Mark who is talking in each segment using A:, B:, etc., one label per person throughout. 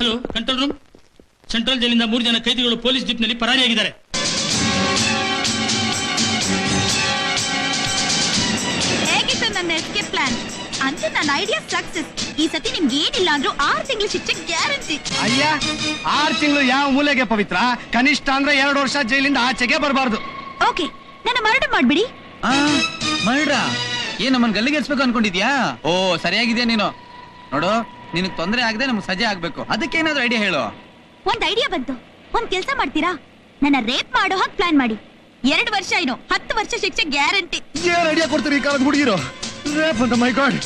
A: Hello, control room. Central ಜೈಲಿಂದ 3 ಜನ ಕೈದಿಗಳು police ಜೀಪ್ನಲ್ಲಿ ಪರಾರಿಯಾಗಿದ್ದಾರೆ.
B: ಹೇಗಿತ್ತು ನನ್ನ ಎಸ್ಕೇಪ್ ಪ್ಲಾನ್? ಅಂತ ನನ್ನ ಐಡಿಯಾ ಸಕ್ಸಸ್. ಈ ಸತಿ ನಿಮ್ಗೆ ಏನಿಲ್ಲ ಅಂದ್ರೂ 6 ತಿಂಗಳು ಶಿಕ್ಷೆ ಗ್ಯಾರಂಟಿ.
C: ಅಯ್ಯ, 6 ತಿಂಗಳು ಯಾವ ಮೂಲೆಗೆ ಪವಿತ್ರ? ಕನಿಷ್ಠ ಅಂದ್ರೆ 2 ವರ್ಷ ಜೈಲಿಂದ ಆಚೆಗೆ ಬರಬಾರ್ದು.
B: ಓಕೆ, ನನ್ನ ಮರ್ಡರ್ ಮಾಡ್ಬಿಡಿ.
D: ಮರ್ಡ್ರಾ? ಏನ್ ನಮ್ಮನ್ ಗಲ್ಲಿಗೆ ಎಸ್ಬೇಕು ಅನ್ಕೊಂಡಿದ್ಯಾ? ಓ, ಸರಿಯಾಗಿದ್ಯಾ ನೀನು. ನೋಡು, ನಿನಗ್ ತೊಂದರೆ ಆಗದೆ ನಮ್ಗೆ ಸಜೆ ಆಗ್ಬೇಕು. ಅದಕ್ಕೆ ಏನಾದ್ರು ಐಡಿಯಾ ಹೇಳು.
B: ಒಂದ್ ಐಡಿಯಾ ಬಂತು. ಒಂದ್ ಕೆಲ್ಸ ಮಾಡ್ತೀರಾ? ನನ್ನ ರೇಪ್ ಮಾಡೋ ಹಾಗೆ ಪ್ಲಾನ್ ಮಾಡಿ. 2 ವರ್ಷ ಏನೋ 10 ವರ್ಷ ಶಿಕ್ಷೆ ಗ್ಯಾರಂಟಿ.
C: ಏನ್ ಐಡಿಯಾ ಕೊಡ್ತೀರಿ ಈ ಕಾಲದ ಹುಡುಗಿರು? ರೇಪ್ ಅಂತ, ಮೈ ಗಾಡ್,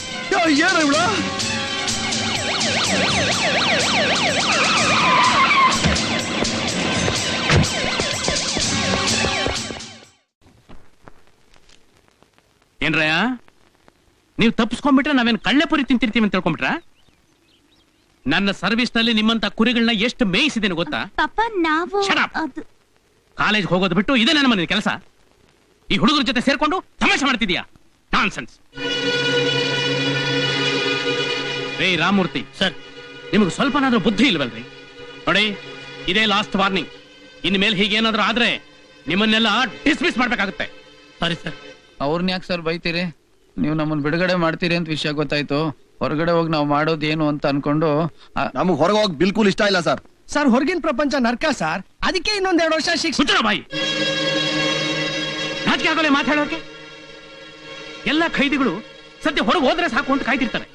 C: ಏನು ಇವಳು?
E: ಏನ್ರಯ್ಯ, ನೀವು ತಪ್ಪಿಸ್ಕೊಂಡ್ಬಿಟ್ರೆ ನಾವೇನ್ ಕಳ್ಳೆಪುರಿ ತಿಂತಿರ್ತೀವಿ ಅಂತ ತಿಳ್ಕೊಂಡ್ಬಿಟ್ರ? ನನ್ನ ಸರ್ವಿಸ್ ನಲ್ಲಿ ನಿಮ್ಮಂತ ಕುರಿಗಳನ್ನ ಎಷ್ಟು ಮೇಯಿಸಿದ್ದೇನೆ ಗೊತ್ತಾ?
B: ಪಾಪ ನಾವು
E: ಕಾಲೇಜ್ ಹೋಗೋದು ಬಿಟ್ಟು ಇದೇ ನನ್ನ ಮನೆ ಕೆಲಸ. ಈ ಹುಡುಗರ ಜೊತೆ ಸೇರ್ಕೊಂಡು ತಮಾಷೆ ಮಾಡ್ತಿದ್ಯಾ? ನಾನ್ಸೆನ್ಸ್. ರೇ ರಾಮಮೂರ್ತಿ
A: ಸರ್,
E: ನಿಮಗೆ ಸ್ವಲ್ಪನಾದ್ರೂ ಬುದ್ಧಿ ಇಲ್ವಲ್ರಿ? ನೋಡಿ, ಇದೇ ಲಾಸ್ಟ್ ವಾರ್ನಿಂಗ್. ಇನ್ಮೇಲೆ ಹೀಗೇನಾದ್ರೂ ಆದ್ರೆ ನಿಮ್ಮನ್ನೆಲ್ಲ ಡಿಸ್ಮಿಸ್ ಮಾಡ್ಬೇಕಾಗುತ್ತೆ.
A: Sorry sir.
D: ಅವ್ರನ್ನ ಯಾಕೆ ಸರ್ ಬೈತೀರಿ? ನೀವು ನಮ್ಮನ್ನ ಬಿಡುಗಡೆ ಮಾಡ್ತೀರಿ ಅಂತ ವಿಷಯ ಗೊತ್ತಾಯ್ತು. ಹೊರಗಡೆ ಹೋಗಿ ನಾವು ಮಾಡೋದೇನು ಅಂತ ಅನ್ಕೊಂಡು
F: ನಮಗ್ ಹೊರಗೆ ಹೋಗಿ ಬಿಲ್ಕುಲ್ ಇಷ್ಟ ಇಲ್ಲ ಸರ್.
C: ಸರ್, ಹೊರಗಿನ ಪ್ರಪಂಚ ನರ್ಕ ಸರ್. ಅದಕ್ಕೆ ಇನ್ನೊಂದ್ 2 ವರ್ಷ ಶಿಕ್ಷೆ.
E: ಸುತ್ತಣ ಬಾಯಿ. ನಾಚಿಕೆ ಆಗಲೇ ಮಾತಾಡೋಕೆ. ಎಲ್ಲ ಖೈದಿಗಳು ಸದ್ಯ ಹೊರಗೆ ಹೋದ್ರೆ ಸಾಕು ಅಂತ ಕಾಯ್ತಿರ್ತಾರೆ.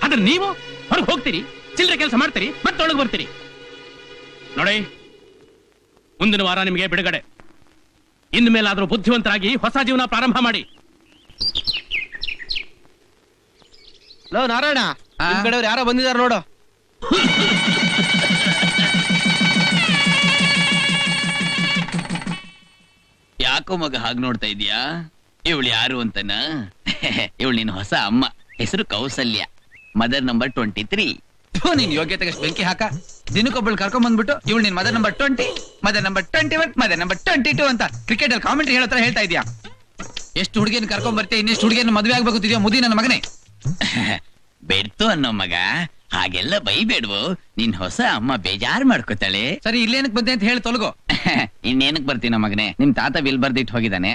E: ಆದ್ರೆ ನೀವು ಹೊರಗೆ ಹೋಗ್ತೀರಿ, ಚಿಲ್ಲರೆ ಕೆಲಸ ಮಾಡ್ತೀರಿ, ಮತ್ತೆ ಒಳಗೆ ಬರ್ತೀರಿ. ನೋಡಿ, ಮುಂದಿನ ವಾರ ನಿಮಗೆ ಬಿಡುಗಡೆ. ಇನ್ಮೇಲಾದ್ರೂ ಬುದ್ಧಿವಂತರಾಗಿ ಹೊಸ ಜೀವನ ಪ್ರಾರಂಭ ಮಾಡಿ.
D: ಲೋ ನಾರಾಯಣ, ನಿಮ್ ಕಡೆಯವ್ರು ಯಾರೋ ಬಂದಿದ್ದಾರೆ ನೋಡು.
G: ಯಾಕೋ ಮಗ ಹಾಗೆ ನೋಡ್ತಾ ಇದೀಯಾ? ಇವಳು ಯಾರು ಅಂತನಾ? ಇವಳು ನಿನ್ನ ಹೊಸ ಅಮ್ಮ. ಹೆಸರು ಕೌಸಲ್ಯ. Mother number 23.
D: ನೀನ್ ಯೋಗ್ಯತೆಗೆ ಬೆಂಕಿ ಹಾಕ. ದಿನಕ್ಕೊಬ್ಬಳು ಕರ್ಕೊಂಡ್ ಬಂದ್ಬಿಟ್ಟು ಇವಳು ನಿನ್ mother number 20, mother number 21, mother number 22 ಅಂತ ಕ್ರಿಕೆಟ್ ಅಲ್ಲಿ ಕಾಮೆಂಟ್ರಿ ಹೇಳೋ ತರ ಹೇಳ್ತಾ ಇದೀಯಾ. ಎಷ್ಟು ಹುಡುಗಿಯನ್ನು ಕರ್ಕೊಂಡ್ ಬರ್ತೀಯ, ಇನ್ನೆಷ್ಟು ಹುಡುಗಿಯನ್ನು ಮದುವೆ ಆಗ್ಬೇಕಂತಿದ್ಯಾ ಮುದಿ ನನ್ನ ಮಗನೇ?
G: ಬೆಡ್ತು ಅನ್ನೋ ಮಗ, ಹಾಗೆಲ್ಲ ಬೈಬೇಡ್ವು. ನಿನ್ ಹೊಸ ಅಮ್ಮ ಬೇಜಾರ್ ಮಾಡ್ಕೋತಾಳೆ.
D: ಸರಿ, ಇಲ್ಲೇನಕ್ ಬಂದೆ ಅಂತ ಹೇಳಿ ತೊಲಗೋ.
G: ಇನ್ನೇನಕ್ ಬರ್ತೀನ ಮಗನೇ? ನಿಮ್ ತಾತ ಬಿಲ್ ಬರ್ದಿಟ್ಟು ಹೋಗಿದ್ದಾನೆ.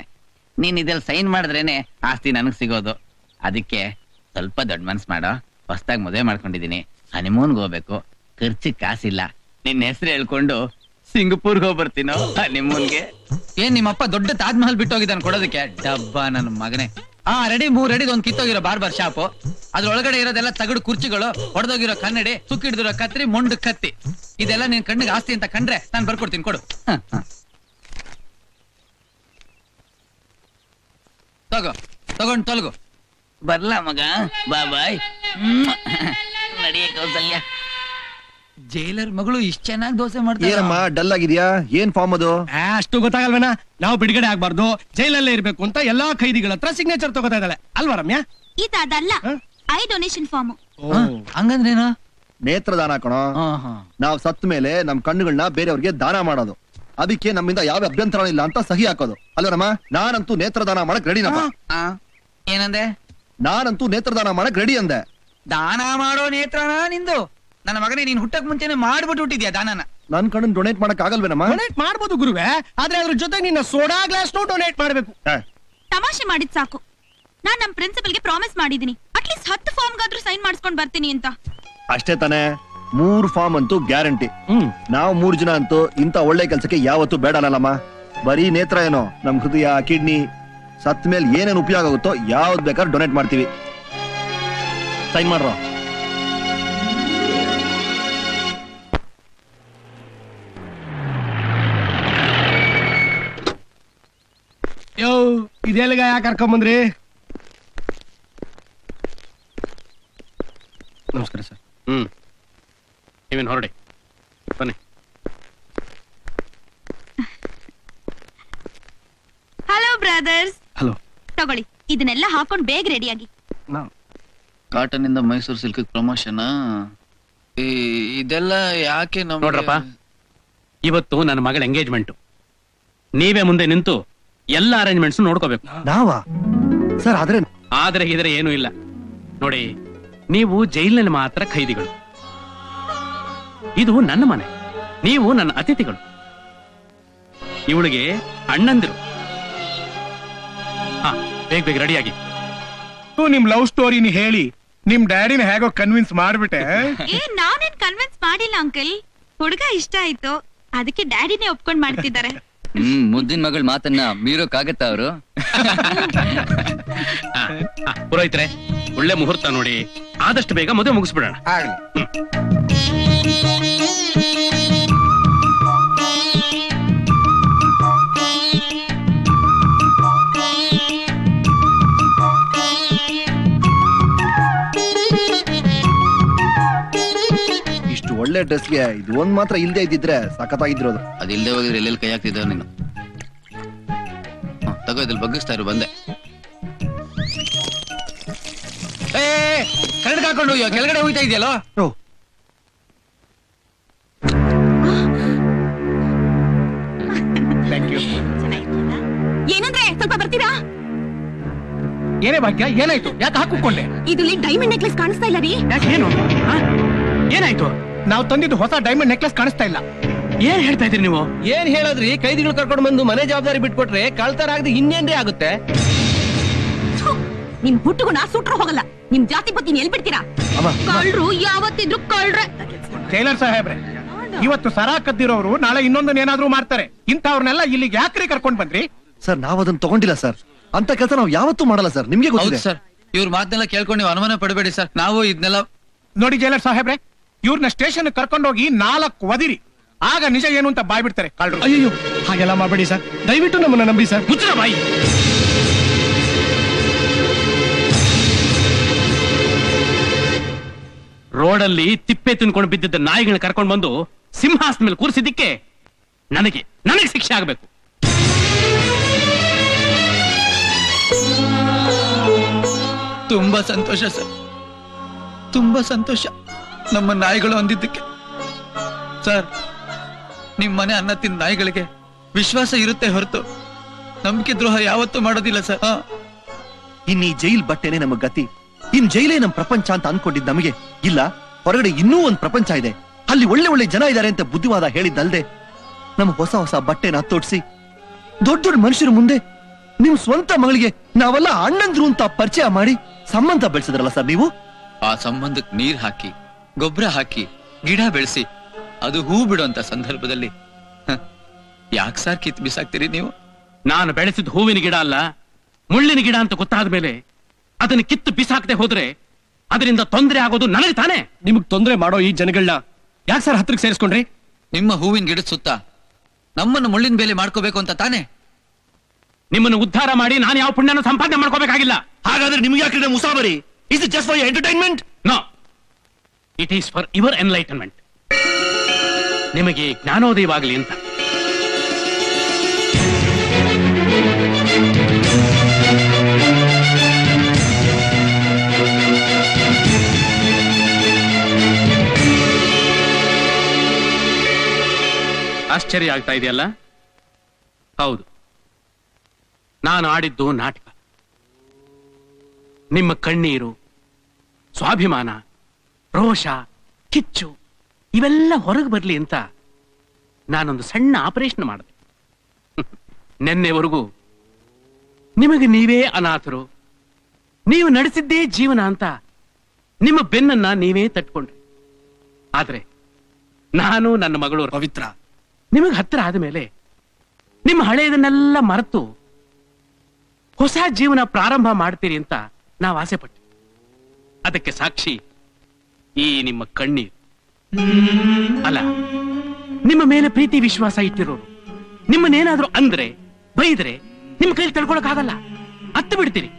G: ನೀನ್ ಇದೆಲ್ಲ ಸೈನ್ ಮಾಡಿದ್ರೇನೆ ಆಸ್ತಿ ನನಗ್ ಸಿಗೋದು. ಅದಕ್ಕೆ ಸ್ವಲ್ಪ ದೊಡ್ಡ ಮನ್ಸ್ ಮಾಡೋ. ಹೊಸದಾಗಿ ಮದುವೆ ಮಾಡ್ಕೊಂಡಿದೀನಿ. ಹನಿಮೂನ್ಗೆ ಹೋಗ್ಬೇಕು. ಖರ್ಚಿಗೆ ಕಾಸಿಲ್ಲ. ನಿನ್ನ ಹೆಸರು ಹೇಳ್ಕೊಂಡು ಸಿಂಗಪೂರ್ಗೆ ಹೋಗ್ಬರ್ತೀನೋ ಹನಿಮೂನ್ಗೆ.
D: ಏನ್ ನಿಮ್ಮಪ್ಪ ದೊಡ್ಡ ತಾಜ್ ಮಹಲ್ ಬಿಟ್ಟು ಹೋಗಿದ್ದಾನೆ ಕೊಡೋದಕ್ಕೆ? ಡಬ್ಬ ನನ್ನ ಮಗನೇ. ರೆಡಿ 3 ಅಡಿದ ಒಂದ್ ಕಿತ್ತೋಗಿರೋ ಬಾರ್ಬರ್ ಶಾಪ್. ಅದ್ರೊಳಗಡೆ ಇರೋದೆಲ್ಲ ತಗಡು ಕುರ್ಚಿಗಳು, ಹೊಡೆದೋಗಿರೋ ಕನ್ನಡಿ, ಸುಕ್ಕಿಡ್ದಿರೋ ಕತ್ರಿ, ಮುಂಡು ಕತ್ತಿ. ಇದೆಲ್ಲ ನಿನ್ ಕಣ್ಣಿಗೆ ಆಸ್ತಿ ಅಂತ ಕಂಡ್ರೆ ನಾನು ಬರ್ಕೊಡ್ತೀನಿ, ಕೊಡು. ತಗೊಂಡ್ ತೊಲಗು.
G: ಬರ್ಲಾ ಮಗ? ಬಾಯ್. ನಡಿಯ ಕೌಸಲ್ಯ.
D: ಜೈಲರ್ ಮಗಳು ಇಷ್ಟ ಚೆನ್ನಾಗಿ ದೋಸೆ ಮಾಡ್ತಾರೆ.
F: ಏನಮ್ಮ ಡಲ್ ಆಗಿದ್ಯಾ? ಏನ್ ಫಾರ್ಮ್ ಅದು?
C: ಅಷ್ಟು ಗೊತ್ತಾಗಲ್ವೇನಾ? ನಾವು ಬಿಡುಗಡೆ ಆಗ್ಬಾರ್ದು, ಜೈಲಲ್ಲೇ ಇರ್ಬೇಕು ಅಂತ ಎಲ್ಲಾ ಖೈದಿಗಳ ಹತ್ರ ಸಿಗ್ನೇಚರ್ ತಗೋತಾ ಇದ್ದಾಳೆ ಅಲ್ವಾ ರಮ್ಯಾ?
B: ಇದಲ್ಲ, ಐ ಡೊನೇಷನ್ ಫಾರ್ಮ್.
D: ಹಂಗಂದ್ರೇನು?
F: ನೇತ್ರದಾನ ಕಣೋ. ನಾವ್ ಸತ್ತ ಮೇಲೆ ನಮ್ ಕಣ್ಣುಗಳನ್ನ ಬೇರೆಯವ್ರಿಗೆ ದಾನ ಮಾಡೋದು. ಅದಕ್ಕೆ ನಮ್ಮಿಂದ ಯಾವ ಅಭ್ಯಂತರ ಇಲ್ಲ ಅಂತ ಸಹಿ ಹಾಕೋದು ಅಲ್ವರಮ್ಮ? ನಾನಂತೂ ನೇತ್ರದಾನ ಮಾಡಕ್ ರೆಡಿನಪ್ಪ.
D: ಏನಂದೆ?
F: ನಾನಂತೂ ನೇತ್ರದಾನ ಮಾಡಕ್ ರೆಡಿ ಅಂದೆ.
D: ದಾನ ಮಾಡೋ ನೇತ್ರನ ನಿಂದು? ನನ್ನ ಮಗನೇ, ನೀನ್ ಹುಟ್ಟಕ್ ಮುಂಚೆನೆ ಮಾಡ್ಬಿಟ್ಟು ಹುಟ್ಟಿದ್ಯಾ ದಾನನ?
F: ನನ್ ಕಣ್ಣನ್ ಡೊನೇಟ್ ಮಾಡಕ್ ಆಗಲ್ವೇನಮ್ಮ?
C: ಡೊನೇಟ್ ಮಾಡ್ಬೋದು ಗುರುವೆ, ಆದ್ರೆ ಅದ್ರ ಜೊತೆ ನಿನ್ನ ಸೋಡಾ ಗ್ಲಾಸ್ ಡೊನೇಟ್ ಮಾಡ್ಬೇಕು.
B: ತಮಾಷೆ ಮಾಡಿದ್ ಸಾಕು. ನಾನ್ ನಮ್ ಪ್ರಿನ್ಸಿಪಲ್ಗೆ ಪ್ರಾಮಿಸ್ ಮಾಡಿದೀನಿ, ಅಟ್ಲೀಸ್ಟ್ 10 ಫಾರ್ಮ್ಗಾದ್ರೂ ಸೈನ್ ಮಾಡಿಸ್ಕೊಂಡ್ ಬರ್ತೀನಿ ಅಂತ.
F: ಅಷ್ಟೇ ತಾನೆ? 3 ಫಾರ್ಮ್ ಅಂತೂ ಗ್ಯಾರಂಟಿ. ನಾವು 3 ಜನ ಅಂತೂ ಇಂತ ಒಳ್ಳೆ ಕೆಲ್ಸಕ್ಕೆ ಯಾವತ್ತೂ ಬೇಡ ಅನ್ನಲ್ಲಮ್ಮ. ಬರೀ ನೇತ್ರ ಏನೋ, ನಮ್ ಹೃದಯ, ಕಿಡ್ನಿ, ಸತ್ ಮೇಲೆ ಏನೇನು ಉಪಯೋಗ ಆಗುತ್ತೋ ಯಾವ್ದು ಬೇಕಾದ್ರೂ ಡೊನೇಟ್ ಮಾಡ್ತೀವಿ. ಸೈನ್ ಮಾಡ್ರೋ.
C: ಯೋ, ಇದೆಲ್ಗ ಯಾಕೆ ಕರ್ಕೊಂಬಂದ್ರಿ? ನಮಸ್ಕಾರ ಸರ್.
E: ನೀವೇನು ಹೊರಡಿ, ಬನ್ನಿ.
B: Hello brothers.
C: ಹಲೋ.
B: ತಗೊಳ್ಳಿ, ಇದನ್ನೆಲ್ಲ ಹಾಕೊಂಡ್ ಬೇಗ ರೆಡಿಯಾಗಿ.
D: ಕಾಟನ್ ಇಂದ ಮೈಸೂರು ಸಿಲ್ಕ್ ಪ್ರಮೋಷನ್. ಇದೆಲ್ಲ ಯಾಕೆ?
E: ನೋಡ್ರಪ್ಪ, ಇವತ್ತು ನನ್ನ ಮಗಳ ಎಂಗೇಜ್ಮೆಂಟ್. ನೀವೇ ಮುಂದೆ ನಿಂತು ಎಲ್ಲ ಅರೇಂಜ್ಮೆಂಟ್ಸ್ ನೋಡ್ಕೋಬೇಕು.
F: ನಾವಾ ಸರ್?
E: ಆದ್ರೆ ಇದ್ರೆ ಏನೂ ಇಲ್ಲ ನೋಡಿ. ನೀವು ಜೈಲಿನಲ್ಲಿ ಮಾತ್ರ ಖೈದಿಗಳು. ಇದು ನನ್ನ ಮನೆ, ನೀವು ನನ್ನ ಅತಿಥಿಗಳು. ಇವಳಿಗೆ ಅಣ್ಣಂದಿರು. ಹಾ, ಬೇಗ ಬೇಗ ರೆಡಿಯಾಗಿ.
C: ನಿಮ್ ಲವ್ ಸ್ಟೋರಿನ ಹೇಳಿ ನಿಮ್ ಡ್ಯಾಡಿನ ಹೇಗೋ ಕನ್ವಿನ್ಸ್ ಮಾಡ್ಬಿಟ್ಟೆ.
B: ನಾನೇನ್ ಕನ್ವಿನ್ಸ್ ಮಾಡಿಲ್ಲ ಅಂಕಲ್. ಹುಡುಗ ಇಷ್ಟ ಆಯ್ತು, ಅದಕ್ಕೆ ಡ್ಯಾಡಿನೇ ಒಪ್ಕೊಂಡ್ ಮಾಡ್ತಿದ್ದಾರೆ.
H: ಮುದ್ದಿನ ಮಗಳ ಮಾತನ್ನ ಮೀರೋಕ್ಕಾಗತ್ತ ಅವರು?
E: ಪುರೋಹಿತ್ರೆ, ಒಳ್ಳೆ ಮುಹೂರ್ತ ನೋಡಿ ಆದಷ್ಟು ಬೇಗ ಮದುವೆ ಮುಗಿಸ್ಬಿಡೋಣ.
F: ಇಷ್ಟು ಒಳ್ಳೆ ಡ್ರೆಸ್ಗೆ ಇದು ಒಂದ್ ಮಾತ್ರ ಇಲ್ದೇ ಇದ್ದಿದ್ರೆ ಸಖತ್ತಾಗಿದ್ರೋದು.
G: ಅದಿಲ್ದೆ ಹೋಗಿದ್ರೆ ಎಲ್ಲೆಲ್ಲಿ ಕೈ ಹಾಕ್ತಿದ್ದವ ನೀನು. ತಗೋ, ಇದ್ರಲ್ಲಿ ಬಗ್ಗಿಸ್ತಾ ಇರು, ಬಂದೆ.
D: ಕರೆಂಟ್ ಹಾಕೊಂಡು ಕೆಳಗಡೆ ಹೋಗ್ತಾ ಇದೆಯಲ್ಲೋ.
B: ಏನಂದ್ರೆ ಸ್ವಲ್ಪ ಬರ್ತೀರಾ?
C: ಏನೇ ಭಾಗ್ಯ, ಏನಾಯ್ತು? ಯಾಕೆ ಹಾಕೊಂಡೆ?
B: ಇದ್ರಲ್ಲಿ ಡೈಮಂಡ್ ನೆಕ್ಲೆಸ್ ಕಾಣಿಸ್ತಾ ಇಲ್ಲ ರೀ.
E: ಯಾಕೆ, ಏನು ಏನಾಯ್ತು?
C: ನಾವು ತಂದಿದ್ದು ಹೊಸ ಡೈಮಂಡ್ ನೆಕ್ಲೆಸ್ ಕಾಣಿಸ್ತಾ ಇಲ್ಲ.
E: ಏನ್ ಹೇಳ್ತಾ ಇದ್ರಿ ನೀವು?
D: ಏನ್ ಹೇಳೋದ್ರಿ? ಕೈದಿಗಳು ಕರ್ಕೊಂಡು ಬಂದು ಮನೆ ಜವಾಬ್ದಾರಿ ಬಿಟ್ಕೊಟ್ರೆ ಕಳ್ತರ ಆಗದೆ ಇನ್ನೇನ್ರಿ ಆಗುತ್ತೆ?
B: ನಿಮ್ ಹುಟ್ಟುಗುಣ ಸುಟ್ರು ಹೋಗಲ್ಲ. ನಿಮ್ ಜಾತಿ ಬತ್ತಿ ಎಲ್ ಬಿಡ್ತೀರಾ? ಕಳ್ರು ಯಾವತ್ತಿದ್ರು ಕಳ್ರೆ.
C: ಟೈಲರ್ ಸಾಹೇಬ್ರೆ, ಇವತ್ತು ಸರ ಕದ್ದಿರೋರು ನಾಳೆ ಇನ್ನೊಂದನ್ನ ಏನಾದ್ರೂ ಮಾಡ್ತಾರೆ. ಇಂಥವ್ರನ್ನೆಲ್ಲ ಇಲ್ಲಿಗೆ ಯಾಕ್ರಿ ಕರ್ಕೊಂಡ್ ಬಂದ್ರಿ?
F: ಸರ್, ನಾವ್ ಅದನ್ನ ತಗೊಂಡಿಲ್ಲ ಸರ್. ಅಂತ ಕೆಲಸ ನಾವು ಯಾವತ್ತೂ ಮಾಡಲ್ಲ ಸರ್, ನಿಮ್ಗೆ ಗೊತ್ತಿದೆ
D: ಸರ್. ಇವ್ರ ಮಾತನ್ನೆಲ್ಲ ಕೇಳ್ಕೊಂಡು ನೀವು ಅನುಮಾನ ಪಡಬೇಡಿ ಸರ್. ನಾವು ಇದನ್ನೆಲ್ಲ
C: ನೋಡಿ ಜೈಲರ್ ಸಾಹೇಬ್ರೆ, ಇವ್ರನ್ನ ಸ್ಟೇಷನ್ ಕರ್ಕೊಂಡೋಗಿ 4 ಒದಿರಿ. ಆಗ ನಿಜ ಏನು ಅಂತ ಬಾಯ್ ಬಿಡ್ತಾರೆ ಕಳ್ರು.
I: ಅಯ್ಯೋ, ಹಾಗೆಲ್ಲ ಮಾಡಬೇಡಿ ಸರ್, ದಯವಿಟ್ಟು ನಮ್ಮನ್ನ ನಂಬಿ ಸರ್.
E: ಮುಚ್ಚಳ ಬಾಯಿ. ರೋಡಲ್ಲಿ ತಿಪ್ಪೆ ತಿನ್ಕೊಂಡು ಬಿದ್ದಿದ್ದ ನಾಯಿಗಳನ್ನ ಕರ್ಕೊಂಡು ಬಂದು ಸಿಂಹಾಸನ ಮೇಲೆ ಕೂರಿಸಿದ್ದಕ್ಕೆ ನನಗೆ ಶಿಕ್ಷೆ ಆಗಬೇಕು.
D: ತುಂಬಾ ಸಂತೋಷ ಸರ್, ತುಂಬಾ ಸಂತೋಷ ನಮ್ಮ ನಾಯಿಗಳು ಅಂದಿದ್ದಕ್ಕೆ. ಸರ್, ನಿಮ್ ಮನೆ ಅನ್ನ ತಿಂದ ನಾಯಿಗಳಿಗೆ ವಿಶ್ವಾಸ ಇರುತ್ತೆ ಹೊರತು ನಂಬಿಕೆ ದ್ರೋಹ ಯಾವತ್ತೂ ಮಾಡೋದಿಲ್ಲ ಸರ್.
F: ಇನ್ ಈ ಜೈಲ್ ಬಟ್ಟೆನೆ ನಮಗ್ ಗತಿ. ಇನ್ ಜೈಲೇ ನಮ್ ಪ್ರಪಂಚ ಅಂತ ಅನ್ಕೊಂಡಿದ್ ನಮಗೆ ಇಲ್ಲ. ಹೊರಗಡೆ ಇನ್ನೂ ಒಂದ್ ಪ್ರಪಂಚ ಇದೆ, ಅಲ್ಲಿ ಒಳ್ಳೆ ಒಳ್ಳೆ ಜನ ಇದಾರೆ ಅಂತ ಬುದ್ಧಿವಾದ ಹೇಳಿದ್ದಲ್ದೆ ನಮ್ ಹೊಸ ಹೊಸ ಬಟ್ಟೆನ ತೋಡ್ಸಿ ದೊಡ್ಡ ದೊಡ್ಡ ಮನುಷ್ಯರ ಮುಂದೆ ನಿಮ್ ಸ್ವಂತ ಮಗಳಿಗೆ ನಾವೆಲ್ಲ ಅಣ್ಣಂದ್ರು ಅಂತ ಪರಿಚಯ ಮಾಡಿ ಸಂಬಂಧ ಬೆಳೆಸಿದ್ರಲ್ಲ ಸರ್ ನೀವು.
D: ಆ ಸಂಬಂಧಕ್ಕೆ ನೀರ್ ಹಾಕಿ, ಗೊಬ್ಬರ ಹಾಕಿ, ಗಿಡ ಬೆಳೆಸಿ ಅದು ಹೂ ಬಿಡುವಂತ ಸಂದರ್ಭದಲ್ಲಿ ಯಾಕೆ ಸರ್ ಕಿತ್ ಬಿಸಾಕ್ತೀರಿ ನೀವು?
E: ನಾನು ಬೆಳೆಸಿದ ಹೂವಿನ ಗಿಡ ಅಲ್ಲ, ಮುಳ್ಳಿನ ಗಿಡ ಅಂತ ಗೊತ್ತಾದ ಮೇಲೆ ಅದನ್ನ ಕಿತ್ತು ಬಿಸಾಕದೆ ಹೋದ್ರೆ ಅದರಿಂದ ತೊಂದರೆ ಆಗೋದು ನನಗೆ ತಾನೇ.
I: ನಿಮಗ್ ತೊಂದರೆ ಮಾಡೋ ಈ ಜನಗಳನ್ನ ಯಾಕೆ ಸರ್ ಹತ್ರಕ್ಕೆ ಸೇರಿಸ್ಕೊಂಡ್ರಿ?
D: ನಿಮ್ಮ ಹೂವಿನ ಗಿಡದ ಸುತ್ತ ನಮ್ಮನ್ನು ಮುಳ್ಳಿನ ಬೇಲೆ ಮಾಡ್ಕೋಬೇಕು ಅಂತ ತಾನೇ.
E: ನಿಮ್ಮನ್ನು ಉದ್ಧಾರ ಮಾಡಿ ನಾನು ಯಾವ ಪುಣ್ಯನ ಸಂಪಾದನೆ ಮಾಡ್ಕೋಬೇಕಾಗಿಲ್ಲ.
F: ಹಾಗಾದ್ರೆ ನಿಮ್ಗೆ ಯಾಕೆ ಮುಸಾಬರಿ? Is it just for entertainment?
E: No, it is for your enlightenment. ನಿಮಗೆ ಜ್ಞಾನೋದಯವಾಗಲಿ ಅಂತ. ಆಶ್ಚರ್ಯ ಆಗ್ತಾ ಇದೆಯಲ್ಲ? ಹೌದು, ನಾನು ಆಡಿದ್ದು ನಾಟಕ. ನಿಮ್ಮ ಕಣ್ಣೀರು, ಸ್ವಾಭಿಮಾನ, ರೋಷ, ಕಿಚ್ಚು ಇವೆಲ್ಲ ಹೊರಗೆ ಬರ್ಲಿ ಅಂತ ನಾನೊಂದು ಸಣ್ಣ ಆಪರೇಷನ್ ಮಾಡಿದೆ. ನಿನ್ನೆವರೆಗೂ ನಿಮಗೆ ನೀವೇ ಅನಾಥರು, ನೀವು ನಡೆಸಿದ್ದೇ ಜೀವನ ಅಂತ ನಿಮ್ಮ ಬೆನ್ನನ್ನ ನೀವೇ ತಟ್ಕೊಂಡ್ರಿ. ಆದ್ರೆ ನಾನು ನನ್ನ ಮಗಳು ಪವಿತ್ರ ನಿಮಗೆ ಹತ್ತಿರ ಆದ ಮೇಲೆ ನಿಮ್ಮ ಹಳೆಯದನ್ನೆಲ್ಲ ಮರೆತು ಹೊಸ ಜೀವನ ಪ್ರಾರಂಭ ಮಾಡ್ತೀರಿ ಅಂತ ನಾವು ಆಸೆ ಪಟ್ಟೆ. ಅದಕ್ಕೆ ಸಾಕ್ಷಿ ಈ ನಿಮ್ಮ ಕಣ್ಣೀರು. ಅಲ್ಲ, ನಿಮ್ಮ ಮೇಲೆ ಪ್ರೀತಿ ವಿಶ್ವಾಸ ಇಟ್ಟಿರೋರು ನಿಮ್ಮನ್ನೇನಾದ್ರೂ ಅಂದ್ರೆ ಬೈದ್ರೆ ನಿಮ್ಮ ಕೈಲಿ ತಡ್ಕೊಳಕ್ಕಾಗಲ್ಲ, ಅತ್ತು ಬಿಡ್ತೀರಿ.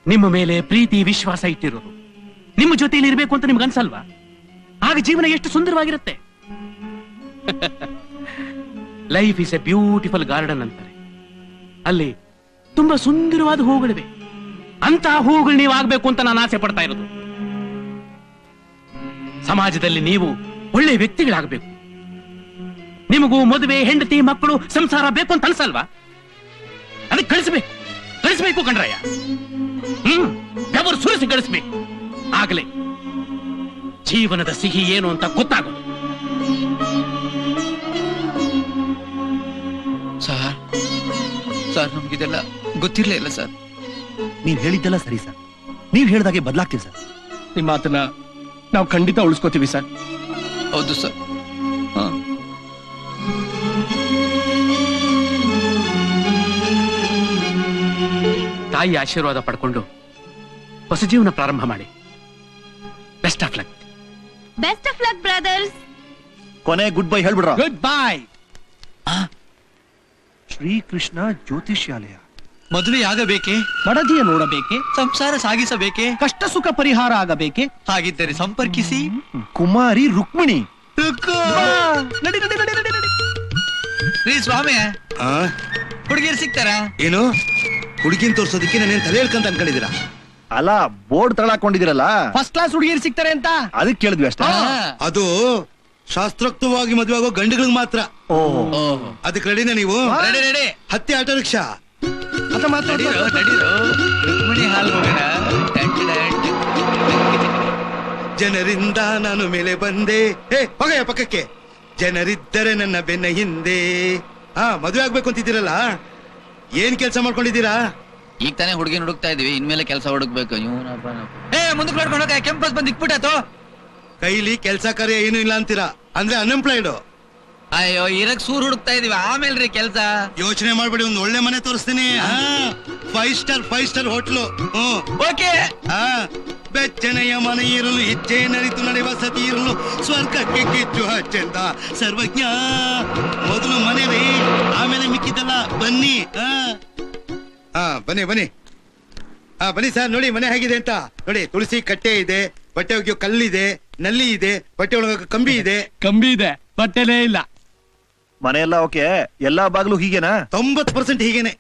E: ನಿಮ್ಮ ಮೇಲೆ ಪ್ರೀತಿ ವಿಶ್ವಾಸ ಇಟ್ಟಿರೋರು ನಿಮ್ಮ ಜೊತೆಯಲ್ಲಿ ಇರಬೇಕು ಅಂತ ನಿಮ್ಗೆ ಅನ್ಸಲ್ವಾ? ಆಗ ಜೀವನ ಎಷ್ಟು ಸುಂದರವಾಗಿರುತ್ತೆ. Life is A beautiful garden ಅಂತಾರೆ. ಅಲ್ಲಿ ತುಂಬಾ ಸುಂದರವಾದ ಹೂಗಳಿವೆ. ಅಂತಹ ಹೂಗಳು ನೀವು ಆಗ್ಬೇಕು ಅಂತ ನಾನು ಆಸೆ ಪಡ್ತಾ ಇರೋದು. ಸಮಾಜದಲ್ಲಿ ನೀವು ಒಳ್ಳೆ ವ್ಯಕ್ತಿಗಳಾಗಬೇಕು. ನಿಮಗೂ ಮದುವೆ, ಹೆಂಡತಿ, ಮಕ್ಕಳು, ಸಂಸಾರ ಬೇಕು ಅಂತ ಅನ್ಸಲ್ವಾ? ಅದಕ್ಕೆ ಕಳಿಸ್ಬೇಕು ಕಣ್ರಯ್ಯ. ಬೆವರು ಸುರಿಸಿ ಕಳಿಸ್ಬೇಕು. ಆಗಲೇ ಜೀವನದ ಸಿಹಿ ಏನು ಅಂತ ಗೊತ್ತಾಗೋದು.
D: ಸರ್ ನಮ್ಗಿದೆಲ್ಲ ಗೊತ್ತಿರ್ಲೇ ಇಲ್ಲ ಸರ್.
F: ನೀವ್ ಹೇಳಿದ್ದೆಲ್ಲ ಸರಿ ಸರ್, ನೀವ್ ಹೇಳ್ದಾಗೆ ಬದಲಾಗ್ತೀವಿ ಸರ್.
I: ನಿಮ್ಮ ಮಾತನ್ನ ನಾವು ಖಂಡಿತ ಉಳಿಸ್ಕೋತೀವಿ ಸರ್.
D: ಹೌದು ಸರ್.
E: ತಾಯಿ ಆಶೀರ್ವಾದ ಪಡ್ಕೊಂಡು ಹೊಸ ಜೀವನ ಪ್ರಾರಂಭ ಮಾಡಿ. Best of luck.
B: Best of luck brothers.
F: ಕೊನೆ ಗುಡ್ ಬೈ ಹೇಳ್ಬಿಡ್ರ.
I: ಗುಡ್ ಬಾಯ್.
F: ಶ್ರೀಕೃಷ್ಣ ಜ್ಯೋತಿಷ್ಯಾಲಯ.
D: ಮದುವೆ ಆಗಬೇಕೆ?
I: ಮಡದಿಯ ನೋಡಬೇಕೆ?
D: ಸಂಸಾರ ಸಾಗಿಸಬೇಕೆ?
I: ಕಷ್ಟ ಸುಖ ಪರಿಹಾರ ಆಗಬೇಕೆ?
D: ಹಾಗಿದ್ದರೆ ಸಂಪರ್ಕಿಸಿ
F: ಕುಮಾರಿ ರುಕ್ಮಿಣಿ.
I: ನಡಿ ನಡಿ ನಡಿ ನಡಿ ನಡಿ.
D: ರೀ ಸ್ವಾಮಿ, ಹುಡುಗಿಯರು ಸಿಗ್ತಾರಾ?
J: ಏನು ಹುಡುಗಿನ ತೋರ್ಸೋದಕ್ಕೆ ನಾನೇನ್ ತಲೆ ಹೇಳ್ಕಂತ ಅನ್ಕೊಂಡಿದ್ದೀರಾ?
F: ಅಲ್ಲ, ಬೋರ್ಡ್ ತಗೊಳಕೊಂಡಿದಿರಲ್ಲ,
I: ಫಸ್ಟ್ ಕ್ಲಾಸ್ ಹುಡುಗಿಯರು ಸಿಗ್ತಾರೆ ಅಂತ
F: ಅದಕ್ಕೆ ಕೇಳಿದ್ವಿ ಅಷ್ಟೇ.
J: ಅದು ಶಾಸ್ತ್ರೋಕ್ತವಾಗಿ ಮದುವೆ ಆಗೋ ಗಂಡುಗಳಿಗೆ ಮಾತ್ರ.
F: ಓಹೋ,
J: ಅದಕ್ಕೆ ರೆಡಿನಾ ನೀವು?
D: Ready ready.
J: ಹತ್ತಿ ಆಟೋ ರಿಕ್ಷಾ.
D: ರುಕ್ಮಿಣಿ ಹಾಲ್ ಹೋಗೋಣ.
J: ಜನರಿಂದ ನಾನು ಮೇಲೆ ಬಂದೆ. ಹೋಗಯ್ಯ ಪಕ್ಕಕ್ಕೆ. ಜನರಿದ್ದರೆ ನನ್ನ ಬೆನ್ನ ಹಿಂದೆ. ಮದುವೆ ಆಗ್ಬೇಕು ಅಂತಿದ್ದೀರಲ್ಲ, ಏನ್ ಕೆಲಸ ಮಾಡ್ಕೊಂಡಿದ್ದೀರಾ?
D: ಈಗ ತಾನೇ ಹುಡುಗಿನ ಹುಡುಕ್ತಾ ಇದೀವಿ, ಇನ್ಮೇಲೆ ಕೆಲಸ ಹುಡುಕ್ಬೇಕು. ಮುಂದಕ್ಕೆ ನೋಡ್ಕೊಂಡು ಹೋಗ, ಕೆಂಪಸ್ ಬಂದ್ ಇಕ್ಬಿಟ್ಟಾತು.
J: ಕೈಲಿ ಕೆಲಸ ಕಾರ್ಯ ಏನು ಇಲ್ಲ ಅಂತೀರಾ ಅಂದ್ರೆ ಅನ್ಎಂಪ್ಲಾಯ್ಡ್.
D: ಅಯ್ಯೋ, ಇರಕ್ ಸೂರ್ ಹುಡುಕ್ತಾ ಇದೀವಿ, ಆಮೇಲ್ರಿ ಕೆಲ್ಸ.
J: ಯೋಚನೆ ಮಾಡ್ಬೇಡಿ, ಒಂದು ಒಳ್ಳೆ ಮನೆ ತೋರಿಸ್ತೀನಿ. 5 ಸ್ಟಾರ್ ಹೋಟ್ಲು.
D: ಓಕೆ.
J: ಬೆಚ್ಚನೆಯ ಮನೆ ಇರಲು, ಇಚ್ಛೆ ನರಿತು ನಡೆಯುವ ಸತಿ ಇರಲು, ಸ್ವರ್ಗಕ್ಕೆ ಕಿಚ್ಚು ಹಚ್ಚೆಂದ ಸರ್ವಜ್ಞ. ಮೊದಲು ಮನೆ ರೀ, ಆಮೇಲೆ ಮಿಕ್ಕಿದ್ದಲ್ಲ. ಬನ್ನಿ. ಬನ್ನಿ ಬನ್ನಿ. ಬನ್ನಿ ಸರ್, ನೋಡಿ ಮನೆ ಹೇಗಿದೆ ಅಂತ ನೋಡಿ. ತುಳಸಿ ಕಟ್ಟೆ ಇದೆ, ಬಟ್ಟೆ ಒಗೆಯೋ ಕಲ್ಲಿದೆ, ನಲ್ಲಿ ಇದೆ, ಬಟ್ಟೆ ಒಳಗ ಕಂಬಿ ಇದೆ.
I: ಕಂಬಿ ಇದೆ, ಬಟ್ಟೆನೇ ಇಲ್ಲ.
F: ಮನೆ ಎಲ್ಲ ಓಕೆ, ಎಲ್ಲಾ ಬಾಗ್ಲು ಹೀಗೇನಾ?
J: 90% ಹೀಗೇನೆ.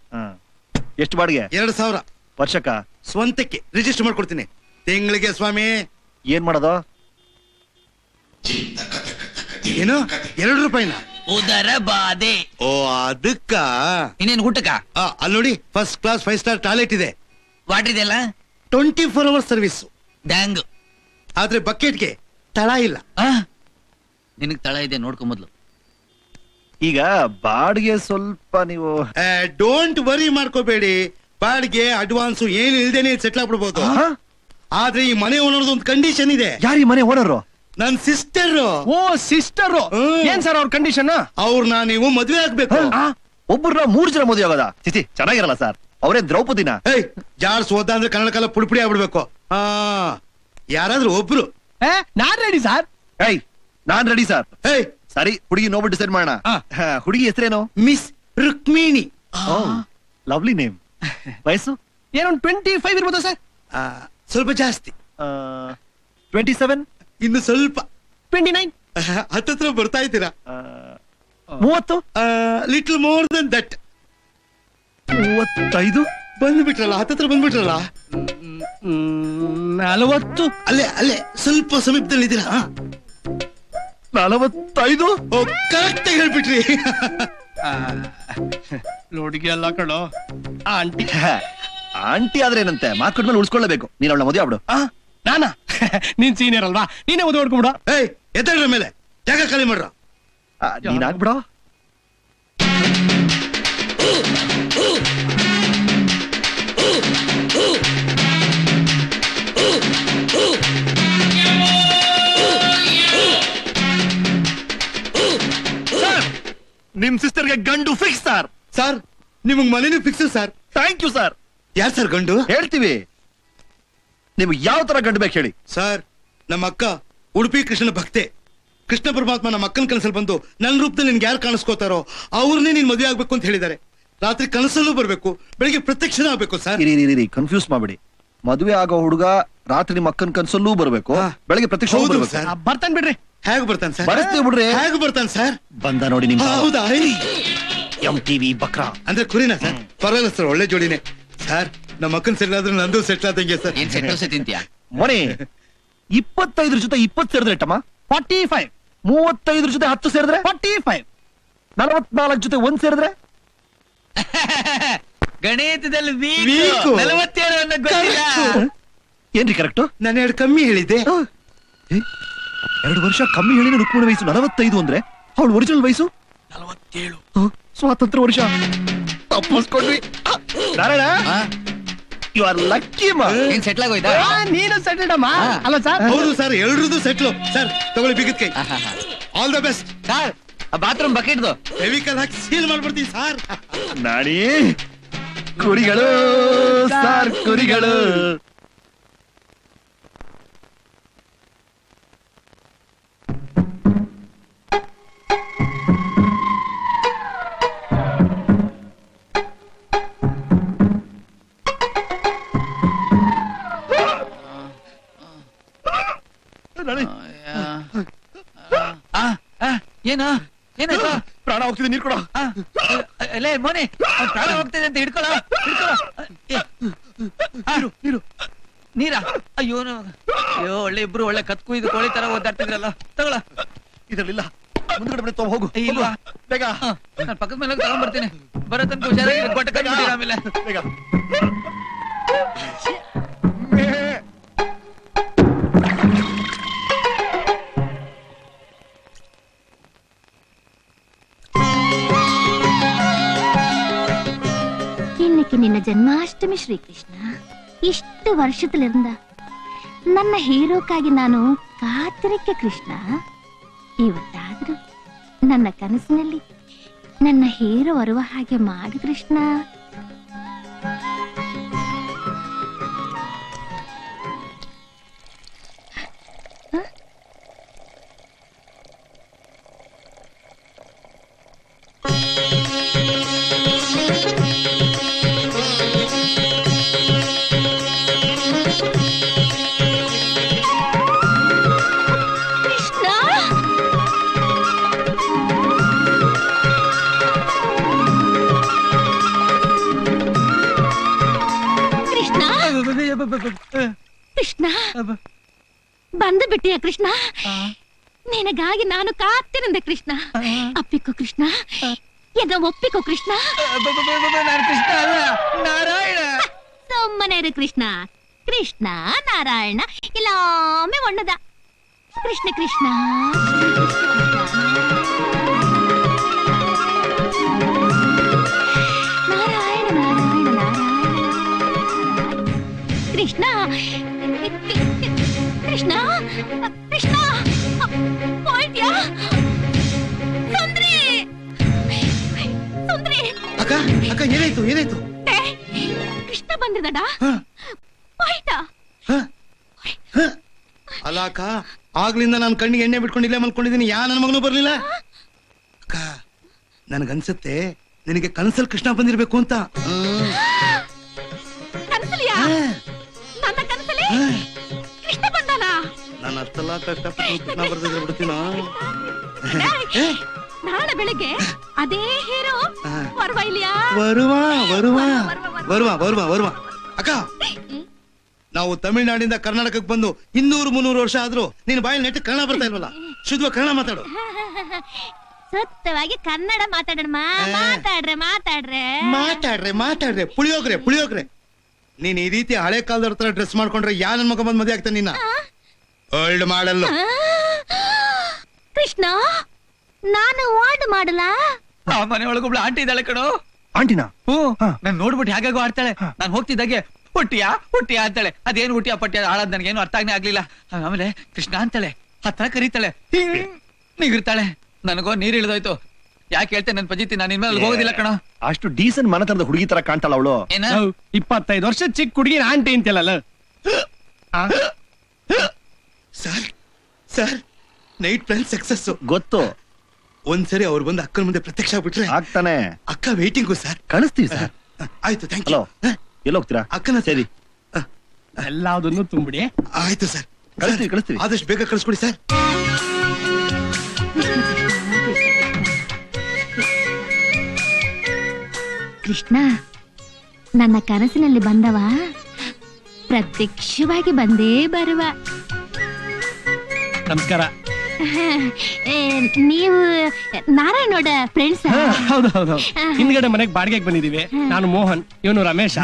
F: ಎಷ್ಟು ಬಾಡಿಗೆ?
J: 2,000
F: ವರ್ಷಕ್ಕ.
J: ಸ್ವಂತಕ್ಕೆ ರಿಜಿಸ್ಟರ್ ಮಾಡ್ಕೊಡ್ತೀನಿ. ತಿಂಗಳಿಗೆ ಸ್ವಾಮಿ.
F: ಏನ್ ಮಾಡೋದು?
J: ಏನು 2 ರೂಪಾಯಿನ?
D: ಉದರ ಬಾಧೆ.
J: ಓ, ಅದಕ್ಕ.
D: ಇನ್ನೇನು ಊಟಕ್ಕ?
J: ಅಲ್ಲಿ ನೋಡಿ, ಫಸ್ಟ್ ಕ್ಲಾಸ್ 5 ಸ್ಟಾರ್ ಟಾಯ್ಲೆಟ್ ಇದೆ.
D: ವಾಟರ್ ಇದೆಲ್ಲ
J: 24 ಅವರ್ಸ್ ಸರ್ವಿಸ್.
D: ಡ್ಯಾಂಗ್.
J: ಆದ್ರೆ ಬಕೆಟ್ಗೆ ತಳ ಇಲ್ಲ.
D: ನಿನಗ್ ತಳ ಇದೆ, ನೋಡ್ಕೊಂಬದ್ಲು.
F: ಈಗ ಬಾಡಿಗೆ ಸ್ವಲ್ಪ ನೀವು
J: ಡೋಂಟ್ ವರಿ ಮಾಡ್ಕೋಬೇಡಿ. ಬಾಡಿಗೆ ಅಡ್ವಾನ್ಸ್ ಏನು ಇಲ್ದೇನೆ ಸೆಟ್ಲ್ ಆಗ್ಬಿಡ್ಬೋದು. ಆದ್ರೆ ಈ ಮನೆ ಓನರ್ದು ಒಂದು ಕಂಡೀಷನ್ ಇದೆ.
F: ಯಾರಿ ಮನೆ ಓನರು?
J: ನನ್ ಸಿಸ್ಟರ್.
I: ಓ, ಸಿಸ್ಟರ್. ಏನ್ ಸರ್ ಅವ್ರ ಕಂಡೀಷನ್?
J: ಅವ್ರನ್ನ ನೀವು ಮದ್ವೆ ಆಗ್ಬೇಕು.
F: ಒಬ್ಬರನ್ನ 3 ಜನ ಮದುವೆ ಆಗೋದ? ಚಿಚಿ, ಚೆನ್ನಾಗಿರಲ್ಲ ಸರ್. ಅವರೇ ದ್ರೌಪದಿನ?
J: ಜಾರ್ಸ್ ಓದ ಅಂದ್ರೆ ಕನ್ನಡ ಕಾಲ ಪುಡಿಪುಡಿ ಆಗ್ಬಿಡ್ಬೇಕು. ಯಾರಾದ್ರೂ ಒಬ್ರು.
I: ನಾನ್ ರೆಡಿ ಸರ್.
F: ನಾನ್ ರೆಡಿ ಸರ್. ಸರಿ, ಹುಡುಗಿ ನೋಡ್ಬಿಟ್ಟು ಡಿಸೈಡ್ ಮಾಡೋಣ. ಹುಡುಗಿ ಹೆಸರೇನು?
J: ಮಿಸ್ ರುಕ್ಮಿಣಿ.
F: Lovely name. ವಯಸ್ಸು
I: ಏನೊಂದು 25 ಇರ್ಬೋದು ಸರ್.
J: ಸ್ವಲ್ಪ ಜಾಸ್ತಿ.
F: 27.
J: ಇನ್ನು ಸ್ವಲ್ಪ.
I: 29.
J: ಹತ್ತತ್ರ ಬರ್ತಾ ಇದ್ದೀರಾ.
F: 30.
J: Little more than that.
F: 35.
J: ಬಂದ್ಬಿಟ್ರಲ್ಲ, ಹತ್ತತ್ರ ಬಂದ್ಬಿಟ್ರಲ್ಲ.
I: 40.
J: ಅಲ್ಲೇ ಅಲ್ಲೇ ಸ್ವಲ್ಪ ಸಮೀಪದಲ್ಲಿ ಇದ್ದೀರಾ.
F: 45.
J: ಕರೆಕ್ಟ್ ಆಗಿ ಹೇಳ್ಬಿಟ್ರಿ.
I: ಹುಡುಗಿ ಅಲ್ಲ ಕಣೋ, ಆಂಟಿ.
F: ಆಂಟಿ ಆದ್ರೆ ಏನಂತೆ, ಮಾರ್ಕೆಟ್ ಉಳಿಸ್ಕೊಳ್ಳಬೇಕು. ನೀನ್ ಅವಳ ಮದುವೆ ಆಗ್ಬಿಡು.
I: ನಾನಾ? ನೀನ್ ಸೀನಿಯರ್ ಅಲ್ವಾ, ನೀನೇ ಮದುವೆ ಮಾಡ್ಕೊಂಡ್ಬಿಡ.
J: ಎತ್ತಡ್ರ ಮೇಲೆ ಜಾಗ ಖಾಲಿ ಮಾಡ್ರ.
F: ನೀನ್ ಆಗ್ಬಿಡೋ. ನಿಮ್ ಸಿಸ್ಟರ್ಗೆ ಗಂಡು ಫಿಕ್ಸ್ ಸರ್.
J: ಸರ್, ನಿಮಗ್ ಮನೇನು fix sir.
F: Thank you sir.
J: ಯಾರ್ ಸರ್ ಗಂಡು?
F: ಹೇಳ್ತೀವಿ. ನಿಮ್ಗೆ ಯಾವ ತರ ಗಂಡು ಬೇಕು ಹೇಳಿ.
J: ಸರ್, ನಮ್ಮ ಅಕ್ಕ ಉಡುಪಿ ಕೃಷ್ಣನ ಭಕ್ತೆ. ಕೃಷ್ಣ ಪರಮಾತ್ಮ ನಮ್ಮ ಅಕ್ಕನ ಕನಸಲ್ಲಿ ಬಂದು ನನ್ನ ರೂಪದಲ್ಲಿ ನಿನ್ಗೆ ಯಾರು ಕಾಣಿಸ್ಕೋತಾರೋ ಅವ್ರನ್ನೇ ನೀನ್ ಮದುವೆ ಆಗ್ಬೇಕು ಅಂತ ಹೇಳಿದ್ದಾರೆ. ರಾತ್ರಿ ಕನಸಲ್ಲೂ ಬರ್ಬೇಕು, ಬೆಳಿಗ್ಗೆ ಪ್ರತ್ಯಕ್ಷ ಆಗ್ಬೇಕು ಸರ್.
F: ಕನ್ಫ್ಯೂಸ್ ಮಾಡ್ಬಿಡಿ. ಮದುವೆ ಆಗೋ ಹುಡುಗ ರಾತ್ರಿ ನಿಮ್ಮ ಅಕ್ಕನ ಕನಸಲ್ಲೂ ಬರ್ಬೇಕು, ಬೆಳಿಗ್ಗೆ ಪ್ರತ್ಯಕ್ಷ
J: ಸರ್.
I: ಬರ್ತಾನೆ ಬಿಡ್ರಿ.
J: ಹೇಗ್ ಬರ್ತಾನೆ ಸರ್?
F: ಬರ್ತೀವಿ ಬಿಡ್ರಿ.
J: ಹೇಗ್ ಬರ್ತಾನೆ ಸರ್?
F: ಬಂದ ನೋಡಿ ನಿಮ್.
J: ಹೌದಾ?
F: MTV ಬಕ್ರಾ
J: ಅಂದ್ರೆ ಕುರಿನಾ ಸರ್? ಪರವಾಗಿಲ್ಲ ಸರ್, ಒಳ್ಳೆ ಜೋಡಿನೇ ಸರ್. ನಮ್ಮ ಅಕ್ಕನ್ ಸೆಟ್ಲ್ ಆದ್ರೆ ನಂದು ಸೆಟ್ಲ್ ಆದಂಗೆ ಸರ್.
D: ಏನ್ ಸೆಟ್ ತಿಂತೀಯಾ?
F: ಮೊನೆ 25 ಜೊತೆ 20 ಸೇರಿದ್ರೆ ಎಷ್ಟಮ್ಮ?
I: 45.
F: 35 ಜೊತೆ 10 ಸೇರಿದ್ರೆ
I: 45.
F: 44 ಜೊತೆ 1 ಸೇರಿದ್ರೆ
D: ಗಣಿತದಲ್ಲಿ
J: ವೀಕು.
D: 47
F: ಏನ್ರಿ ಕರೆಕ್ಟ್?
J: ನಾನು 2 ಕಮ್ಮಿ ಹೇಳಿದ್ದೆ.
F: 2 ವರ್ಷ ಕಮ್ಮಿ ಹೇಳಿನ ರುಕ್ಮಿಣಿ ವಯಸ್ಸು 45 ಅಂದ್ರೆ ಅವಳು ಒರಿಜಿನಲ್ ವಯಸ್ಸು 47. ಸ್ವಾತಂತ್ರ್ಯ ವರ್ಷ ತಪ್ಪಿಸ್ಕೊಂಡ್ವಿ. ನಾರಾಯಣ, ಯು ಆರ್ ಲಕ್ಕಿ ಮಾ.
D: ಏನ್ ಸೆಟ್ಲ್ ಆಗೋಯ್ತಾ?
C: ನೀನು ಸೆಟಲ್ಡ್ ಅಮ್ಮ ಅಲ್ಲ ಸರ್?
J: ಹೌದು ಸರ್, ಎಲ್ರದ್ದು ಸೆಟ್ಲು. ಸರ್ ತಗೊಳ್ಳಿ ಬಿಗಿದ ಕೈ. All the best
D: sir. Bathroom ಬಕೆಟ್ದು
J: ಫೆವಿಕಲ್ ಹಾಕಿ ಸೀಲ್ ಮಾಡ್ಬಿಡ್ತೀವಿ ಸರ್.
F: ನಾಡಿ ಕುರಿಗಳು ಸಾರ್ ಕುರಿಗಳು.
D: ಏನು ಏನಾಯ್ತು?
F: ಪ್ರಾಣ ಹೋಗ್ತಿದೆ, ನೀರ್ ಕೊಡ.
D: ಲೇ ಮೋನಿ, ಪ್ರಾಣ ಹೋಗ್ತಿದೆ ಅಂತ ಹಿಡ್ಕೊಳ. ನೀರಾ? ಅಯ್ಯೋ ಅಯ್ಯೋ, ಒಳ್ಳೆ ಇಬ್ರು ಒಳ್ಳೆ ಕತ್ಕು ಇದು ಕೋಳಿ ತರ ಓದಾಡ್ತಿದ್ರಲ್ಲ. ತಗೊಳ.
F: ಇದ್ರಲ್ಲಿಲ್ಲ, ಮುಂದ್ಗಡೆ ಬಿಡಿ, ಹೋಗು.
D: ಇಲ್ವಾ?
F: ಬೇಗ.
D: ನಾನು ಪಕ್ಕದ ಮೇಲೆ ತಗೊಂಡ್ಬರ್ತೀನಿ. ಬರೋ ತನಕ ಹುಷಾರಾಗಿ ಕೊಟ್ಟ ಕಟ್ಬಿಟ್ಟಿರ ಆಮೇಲೆ.
F: ಬೇಗ.
B: இன்னைக்கு நின்ன ஜென்மாஷ்டமி ಶ್ರೀಕೃಷ್ಣ. ಇಷ್ಟು ವರ್ಷದಲ್ಲಿಂದ ನನ್ನ ಹೀರೋಕ್ಕಾಗಿ ನಾನು ಕಾತರಿಕೆ ಕೃಷ್ಣ. ಇವತ್ತಾದ್ರೂ ನನ್ನ ಕನಸಿನಲ್ಲಿ ನನ್ನ ಹೀರೋ ಬರುವ ಹಾಗೆ ಮಾಡು ಕೃಷ್ಣ. ಕೃಷ್ಣ ಬಂದು ಬಿಟ್ಟಿಯ ಕೃಷ್ಣ. ನಿನಗಾಗಿ ನಾನು ಕಾತಿರಂದೆ ಕೃಷ್ಣ. ಅಪ್ಪಿಕೋ ಕೃಷ್ಣ, ಎದ ಒಪ್ಪಿಕೋ ಕೃಷ್ಣ.
D: ಕೃಷ್ಣ ಅಲ್ಲ, ನಾರಾಯಣ.
B: ಸುಮ್ಮನೆ ಇರು ಕೃಷ್ಣ. ಕೃಷ್ಣ ನಾರಾಯಣ ಎಲ್ಲಾಮೆ ಒಣ್ಣದ. ಕೃಷ್ಣ ಕೃಷ್ಣ ನಾರಾಯಣ ನಾರಾಯಣ ನಾರಾಯಣ ಕೃಷ್ಣ ಕೃಷ್ಣ ಕೃಷ್ಣ. ಪಾಯಿಂಟ್ಯಾ ಸುಂದ್ರಿ ಸುಂದ್ರಿ.
J: ಅಕ್ಕ ಅಕ್ಕ, ಏನಾಯ್ತು ಏನಾಯ್ತು?
B: ಕೃಷ್ಣ ಬಂದಿದಡ. ಪಾಯಿಂಟ
J: ಅಲ್ಲ ಅಕ್ಕ, ಆಗ್ಲಿಂದ ನಾನು ಕಣ್ಣಿಗೆ ಎಣ್ಣೆ ಬಿಟ್ಕೊಂಡಿಲ್ಲ ಮಲ್ಕೊಂಡಿದ್ದೀನಿ. ಯಾ ನನ್ನ ಮಗನೂ ಬರ್ಲಿಲ್ಲ. ಅಕ್ಕ ನನ್ಗನ್ಸತ್ತೆ ನಿನಗೆ ಕನಸಲ್ ಕೃಷ್ಣ ಬಂದಿರ್ಬೇಕು ಅಂತ.
B: ಕನಸಲಿಯಾ? ನನ್ನ ಕನಸಲಿ ಕೃಷ್ಣ ಬಂದನ?
J: ನಾನು ಅಷ್ಟೆಲ್ಲ ಕಷ್ಟಪಟ್ಟು ಕೃಷ್ಣ ಬರ್ದಿದ್ರೆ ಬಿಡ್ತೀನೋ.
B: ನಾಳೆ ಬೆಳಿಗ್ಗೆ ಅದೇ ಹೀರೋ ಬರುವ ಇಲ್ಲಿಯಾ?
J: ಬರುವ ಬರುವ ಬರುವ ಬರುವ ಬರುವ. ಅಕ್ಕ, ನಾವು ತಮಿಳ್ನಾಡಿಂದ ಕರ್ನಾಟಕಕ್ಕೆ ಬಂದು 200-300 ವರ್ಷ ಆದ್ರೂ ನಿನ್ ಬಾಯಲ್ಲಿ ನೆಟ್ಟು ಕನ್ನಡ ಬರ್ತಾ ಇಲ್ವಲ್ಲ. ಶುದ್ಧ ಕನ್ನಡ ಮಾತಾಡು.
B: ಸ್ವತ್ತವಾಗಿ ಕನ್ನಡ ಮಾತಾಡೋಣ. ಮಾತಾಡ್ರೆ ಮಾತಾಡ್ರೆ
J: ಮಾತಾಡ್ರೆ ಮಾತಾಡ್ರೆ ಪುಳಿಯೋಗ್ರೆ ಪುಳಿಯೋಗ್ರೆ. ನೀನ್ ಈ ರೀತಿ ಹಳೆ ಕಾಲದವ್ರ ತರ ಡ್ರೆಸ್ ಮಾಡ್ಕೊಂಡ್ರೆ ಯಾ ನನ್ ಮಗ ಬಂದ್ ಮದುವೆ ಆಗ್ತಾನೆ ನಿನ್ನ. ಓಲ್ಡ್ ಮಾಡಲ್ಲ
B: ಕೃಷ್ಣ. ನಾನು ಓಲ್ಡ್ ಮಾಡಲ್ಲ.
D: ಆ ಮನೆ ಒಳಗೊಬ್ಳು ಆಂಟಿ ಇದ್ದಾಳೆ ಕಣೋ.
F: ಆಂಟಿನಾ?
D: ನಾನ್ ನೋಡ್ಬಿಟ್ಟು ಹೇಗಾಗೋ ಆಡ್ತಾಳೆ. ನಾನ್ ಹೋಗ್ತಿದ್ದಾಗೆ ಹುಟ್ಟಿಯಾ ಹುಟ್ಟಿಯಾ ಅಂತಾಳೆ. ಅದೇನು ಹುಟ್ಟಿಯಾ ಪಟ್ಟಿಯ ಆಳದ್ ನನಗೇನು ಅರ್ಥ ಆಗನೇ ಆಗ್ಲಿಲ್ಲ. ಆಮೇಲೆ ಕೃಷ್ಣ ಅಂತಾಳೆ, ಹತ್ರ ಕರೀತಾಳೆ, ನೀಗಿರ್ತಾಳೆ. ನನಗೋ ನೀರ್ ಇಳಿದೋಯ್ತು. ಯಾಕೆ ಹೇಳ್ತೇನೆ ನನ್ ಪಜಿತಿ, ನಾನು ಇನ್ಮೇಲೆ ಹೋಗೋದಿಲ್ಲ ಕಣ.
F: ಅಷ್ಟು ಡೀಸೆಂಟ್ ಮನತನದ ಹುಡುಗಿ ತರ ಕಾಣ್ತಾಳ ಅವಳು.
D: ಏನ
C: 25 ವರ್ಷ ಚಿಕ್ಕ ಹುಡುಗಿನ ಆಂಟಿ ಅಂತೆಲ್ಲ.
J: Sir sir, night plan success.
F: ಗೊತ್ತು.
J: ಒಂದ್ಸರಿ ಅವ್ರು ಬಂದು ಅಕ್ಕನ ಮುಂದೆ ಪ್ರತ್ಯಕ್ಷ ಆಗ್ಬಿಟ್ರೆ
F: ಆಗ್ತಾನೆ.
J: ಅಕ್ಕ ವೇಟಿಂಗು ಸರ್.
F: ಕಳಿಸ್ತೀವಿ ಸರ್.
J: ಆಯ್ತು, ಥ್ಯಾಂಕ್ ಯು.
F: ಎಲ್ಲ ಹೋಗ್ತೀರಾ?
J: ಅಕ್ಕನ
F: ಸರಿ,
C: ಎಲ್ಲದನ್ನು ತುಂಬಿಡಿ.
J: ಆಯ್ತು ಸರ್,
F: ಕಳಿಸ್ತೀವಿ ಕಳಿಸ್ತೀವಿ.
J: ಆದಷ್ಟು ಬೇಗ ಕಳಿಸ್ಕೊಡಿ ಸರ್.
B: ಕೃಷ್ಣ ನನ್ನ ಕನಸಿನಲ್ಲಿ ಬಂದವ ಪ್ರತ್ಯಕ್ಷವಾಗಿ ಬಂದೇ ಬರುವ.
C: ನಮಸ್ಕಾರ.
B: ನೀವು ನಾರಾಯಣೋಡ ಫ್ರೆಂಡ್ಸ್?
C: ಹೌದು ಹೌದು. ಹಿಂದ್ಗಡೆ ಮನೆಗೆ ಬಾಡಿಗೆಗೆ ಬಂದಿದೀವಿ. ನಾನು ಮೋಹನ್, ಇವನು ರಮೇಶ.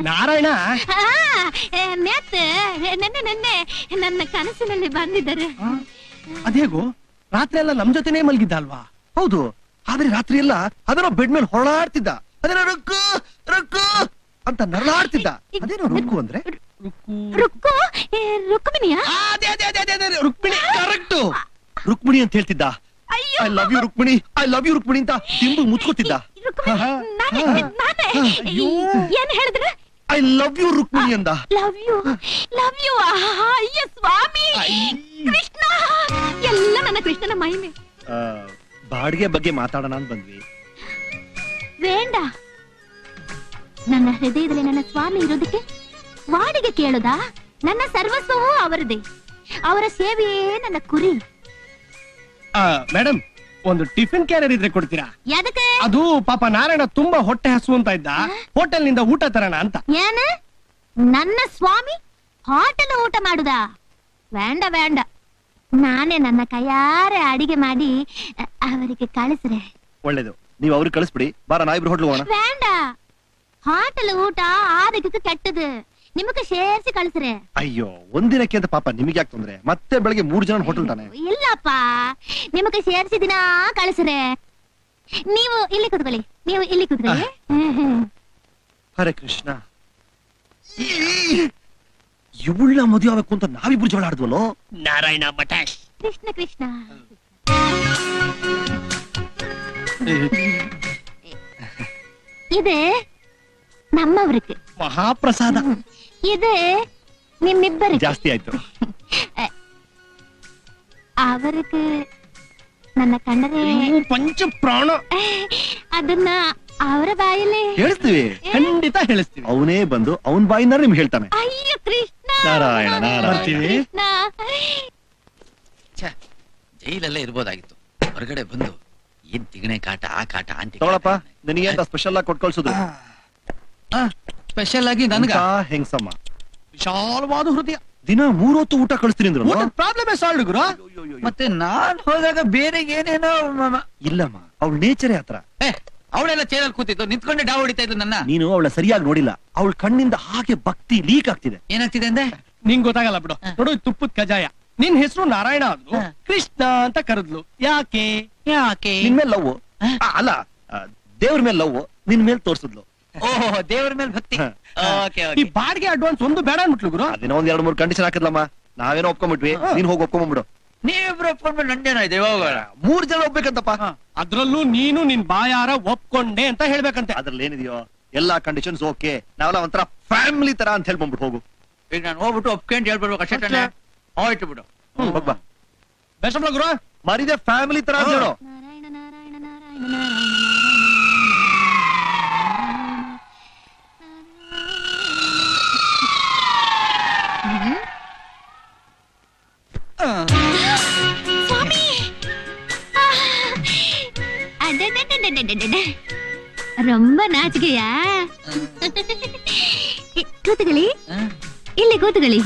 C: ನಾರಾಯಣ
B: ನೆನ್ನೆ ನನ್ನ ಕನಸಿನಲ್ಲಿ ಬಂದಿದ್ದಾರೆ.
C: ಅದೇಗೋ ರಾತ್ರಿ ಎಲ್ಲ ನಮ್ ಜೊತೆನೇ ಮಲ್ಗಿದ್ದ ಅಲ್ವಾ?
F: ಹೌದು, ಆದ್ರೆ ರಾತ್ರಿ ಎಲ್ಲ ಅದನ್ನ ಬೆಡ್ ಮೇಲೆ ಹೊರಳಾಡ್ತಿದ್ದ. ಅದೇನೋ ರುಕ್ಕು ರುಕ್ಕು ಅಂತ ನರಳಾಡ್ತಿದ್ದ. ಅದೇನೋ ರುಕ್ಕು ಅಂದ್ರೆ
B: ರುಕ್ಕು ರುಕ್ಮಿಣಿಯಾ?
C: ರುಕ್ಮಿಣಿ ಕರೆಕ್ಟ್.
F: ರುಕ್ಮಿಣಿ ಅಂತ ಹೇಳ್ತಿದ್ದ.
B: ಅಯ್ಯೋ
F: I love you Rukmini, I love you Rukmini ಅಂತ ದಿಂಬು ಮುಚ್ಕೋತಿದ್ದ.
B: ಏನ್ ಹೇಳಿದ್ರೆ?
F: ಐ ಲವ್ ಯು ರುಕ್ಮಿಣಿ ಅಂದ.
B: ಲವ್ ಯು ಅಯ್ಯ ಸ್ವಾಮಿ ಕೃಷ್ಣ, ಎಲ್ಲ ನನ್ನ ಕೃಷ್ಣನ ಮಹಿಮೆ.
F: ಬಾಡಿಗೆ ಬಗ್ಗೆ ಮಾತಾಡೋಣ ಅಂತ ಬಂದ್ವಿ.
B: ಬೇಡ, ನನ್ನ ಹೃದಯದಲ್ಲಿ ನನ್ನ ಸ್ವಾಮಿ ಇರೋದಕ್ಕೆ ವಾಡಿಗೆ ಕೇಳುದಾ? ನನ್ನ ಸರ್ವಸ್ವವೂ ಅವರದೇ, ಅವರ ಸೇವೆಯೇ ನನ್ನ ಕುರಿ.
C: ಮೇಡಮ್, ಒಂದು ಟಿಫಿನ್ ಕ್ಯಾರಿಯರ್ ಇದ್ರೆ ಕೊಡ್ತೀರಾ?
B: ಯಾದಕ್ಕೆ?
C: ಅದು ಪಾಪ ನಾರಾಯಣ ತುಂಬಾ ಹೊಟ್ಟೆ ಹಸು ಅಂತ ಇದ್ದ, ಹೋಟೆಲ್ ನಿಂದ ಊಟ ತರೋಣ ಅಂತ.
B: ಏನ ನನ್ನ ಸ್ವಾಮಿ ಹೋಟೆಲ್ ಊಟ ಮಾಡುದಾ? ಬೇಡ ಬೇಡ, ನಾನೇ ನನ್ನ ಕೈಯಾರೆ ಅಡಿಗೆ ಮಾಡಿ ಅವರಿಗೆ ಕಳಿಸ್ರೆ.
F: ಒಳ್ಳೇದು, ನೀವ್ ಅವ್ರಿಗೆ ಕಳಿಸ್ಬಿಡಿ. ಬಾರ ನಾವಿಬ್ರು ಹೋಟ್ಲ್ ಹೋಗೋಣ.
B: ಬೇಡ, ಹೋಟೆಲ್ ಊಟ ಆರೋಗ್ಯಕ್ಕೆ ಕೆಟ್ಟದು, ನಿಮಗೆ ಸೇರಿಸಿ ಕಳಿಸ್ರೆ.
F: ಅಯ್ಯೋ, ಒಂದಿನಕ್ಕೆ ಅಂತ ಪಾಪ ನಿಮಗೆ ಯಾಕೆ ತೊಂದ್ರೆ? ಮತ್ತೆ ಬೆಳಗ್ಗೆ 3 ಜನ ಹೋಟೆಲ್ ತಾನೆ.
B: ಇಲ್ಲಪ್ಪ, ನಿಮಗೆ ಸೇರಿಸಿ ದಿನ ಕಳಿಸ್ರೆ. ನೀವು ಇಲ್ಲಿ ಕೂತ್ಕೊಳ್ಳಿ, ನೀವು ಇಲ್ಲಿ ಕೂತ್ಕೊಳ್ಳಿ.
F: ಹರೇ ಕೃಷ್ಣ. ಇವಳ ಮದುವೆ ಆಗ್ಬೇಕು ಅಂತ ನಾವಿಬ್ರು ಜಗಳ ಆಡಿದ್ವಲ್ಲೋ.
C: ನಾರಾಯಣ ಮಠ.
B: ಕೃಷ್ಣ ಕೃಷ್ಣ. இது ನಮ್ಮವರಿಗೆ
C: ಮಹಾಪ್ರಸಾದ.
B: ಇದು ನಿಮ್ಮಿಬ್ಬರಿಗೆ
F: ಜಾಸ್ತಿ ಆಯ್ತು.
B: ಅವರಿಗೆ ನನ್ನ ಕಂಡರೆ
C: ಪಂಚ ಪ್ರಾಣ.
B: ಅದನ್ನ ಅವರ ಬಾಯಲ್ಲಿ
F: ಹೇಳಿಸ್ತೀವಿ,
C: ಖಂಡಿತ ಹೇಳಿಸ್ತೀವಿ.
F: ಅವನೇ ಬಂದು ಅವನ್ ಬಾಯಿಂದ ನಿಮ್ಗೆ ಹೇಳ್ತಾನೆ.
B: ಅಯ್ಯೋ ಕೃಷ್ಣ,
F: ನಾರಾಯಣ ನಾರಾಯಣ.
B: ಕೃಷ್ಣ.
G: ಜೈಲಲ್ಲೇ ಇರ್ಬೋದಾಗಿತ್ತು, ಹೊರಗಡೆ ಬಂದು ಏನ್ ತಿಗಣೆ ಕಾಟ ಆ ಕಾಟ ಆಂಟಿ.
F: ತಗೊಳಪ್ಪ, ನಿನಗೆ ಅಂತ ಸ್ಪೆಷಲ್ ಆಗಿ ಕೊಟ್ಕೊಳ್ಸುದು.
D: ಸ್ಪೆಷಲ್ ಆಗಿ ನನ್ಗ
F: ಹೆಂಗ್ಸಮ್ಮ,
C: ವಿಶಾಲವಾದ ಹೃದಯ.
F: ದಿನ 3 ಹೊತ್ತು ಊಟ ಕಳಿಸ್ತೀನಿ ಅಂದ್ರು.
C: ಪ್ರಾಬ್ಲಮ್ ಸಾಲ್ವ್ ಗುರು.
D: ಮತ್ತೆ ನಾನ್ ಹೋದಾಗ ಬೇರೆ ಏನೇನೋ
F: ಇಲ್ಲಮ್ಮ, ಅವಳ ನೇಚರೇ ಆತರ.
D: ಅವಳೆಲ್ಲ ಚೇರಲ್ಲಿ ಕೂತಿದ್ದು, ನಿಂತ್ಕೊಂಡೆ ಡಾ ಹೊಡಿತಾ ಇದ್ದು ನನ್ನ.
F: ನೀನು ಅವಳ ಸರಿಯಾಗಿ ನೋಡಿಲ್ಲ. ಅವಳ ಕಣ್ಣಿಂದ ಹಾಗೆ ಭಕ್ತಿ ಲೀಕ್ ಆಗ್ತಿದೆ.
D: ಏನಾಗ್ತಿದೆ ಅಂದೆ?
C: ನಿಂಗ್ ಗೊತ್ತಾಗಲ್ಲ ಬಿಡು. ನೋಡು, ತುಪ್ಪದ ಕಜಾಯ. ನಿನ್ ಹೆಸರು ನಾರಾಯಣ ಆದ್ರು ಕೃಷ್ಣ ಅಂತ ಕರೆದ್ಲು. ಯಾಕೆ?
F: ನಿನ್ ಮೇಲೆ ಲವ್ ಅಲ್ಲ, ದೇವ್ರ ಮೇಲೆ ಲವ್ ನಿನ್ ಮೇಲೆ ತೋರ್ಸಿದ್ಲು.
D: ಓಹೋ, ದೇವ್ರ ಮೇಲೆ ಭಕ್ತಿ.
C: ಈ ಬಾಡಿಗೆ ಅಡ್ವಾನ್ಸ್ ಒಂದು ಬೇಡ ಅನ್ಬಿಟ್ಲು ಗುರು.
F: ಅದೇನೋ 1-2-3 ಕಂಡೀಷನ್ ಹಾಕಿದ್ಲಮ್ಮ. ನಾವೇನೋ ಒಪ್ಕೊಂಡ್ಬಿಟ್ವಿ, ನೀನ್ ಹೋಗಿ ಒಪ್ಕೊಂಡ್ಬಿಡು.
D: ನೀವಿಬ್ರು ಒಪ್ಕೊಂಡ್ಬಿಟ್ಟು ನಂದೇನಾಯ್ತು ಇವಾಗ?
F: 3 ಜನ ಒಪ್ಬೇಕಂತಪ್ಪ.
C: ಅದ್ರಲ್ಲೂ ನೀನು ನಿನ್ ಬಾಯಾರ ಒಪ್ಕೊಂಡೆ ಅಂತ ಹೇಳ್ಬೇಕಂತೆ.
F: ಅದ್ರಲ್ಲಿ ಏನಿದೆಯೋ ಎಲ್ಲಾ ಕಂಡೀಷನ್ಸ್ ಓಕೆ. ನಾವೆಲ್ಲ ಒಂಥರ ಫ್ಯಾಮಿಲಿ ತರ ಅಂತ ಹೇಳ್ಕೊಂಡ್ಬಿಟ್ಟು ಹೋಗು.
D: ಈಗ ನಾನು ಹೋಗ್ಬಿಟ್ಟು ಒಪ್ಕೊಂಡ್ ಹೇಳ್ಬಿಡ್ಬೇಕು ಅಷ್ಟೇ ತಾನೆ? ಆಯ್ತು ಬಿಡು.
F: ಹೋಗ್ಬಾ.
C: ಬೆಸ್ಟ್ ಆಫ್ ಲಕ್ ಗುರು.
F: ಮರಿದೆ ಫ್ಯಾಮಿಲಿ ತರ ಅಂತ ಹೇಳು.
B: ನಾರಾಯಣ ನಾರಾಯಣ ನಾರಾಯಣ ನಾರಾಯಣ. ಸ್ವಾಮಿ, ரொம்ப ನಾಚಿಕೆಯಾ? ಕೂತುಕೊಳ್ಳಿ, ಇಲ್ಲಿ ಕೂತುಕೊಳ್ಳಿ.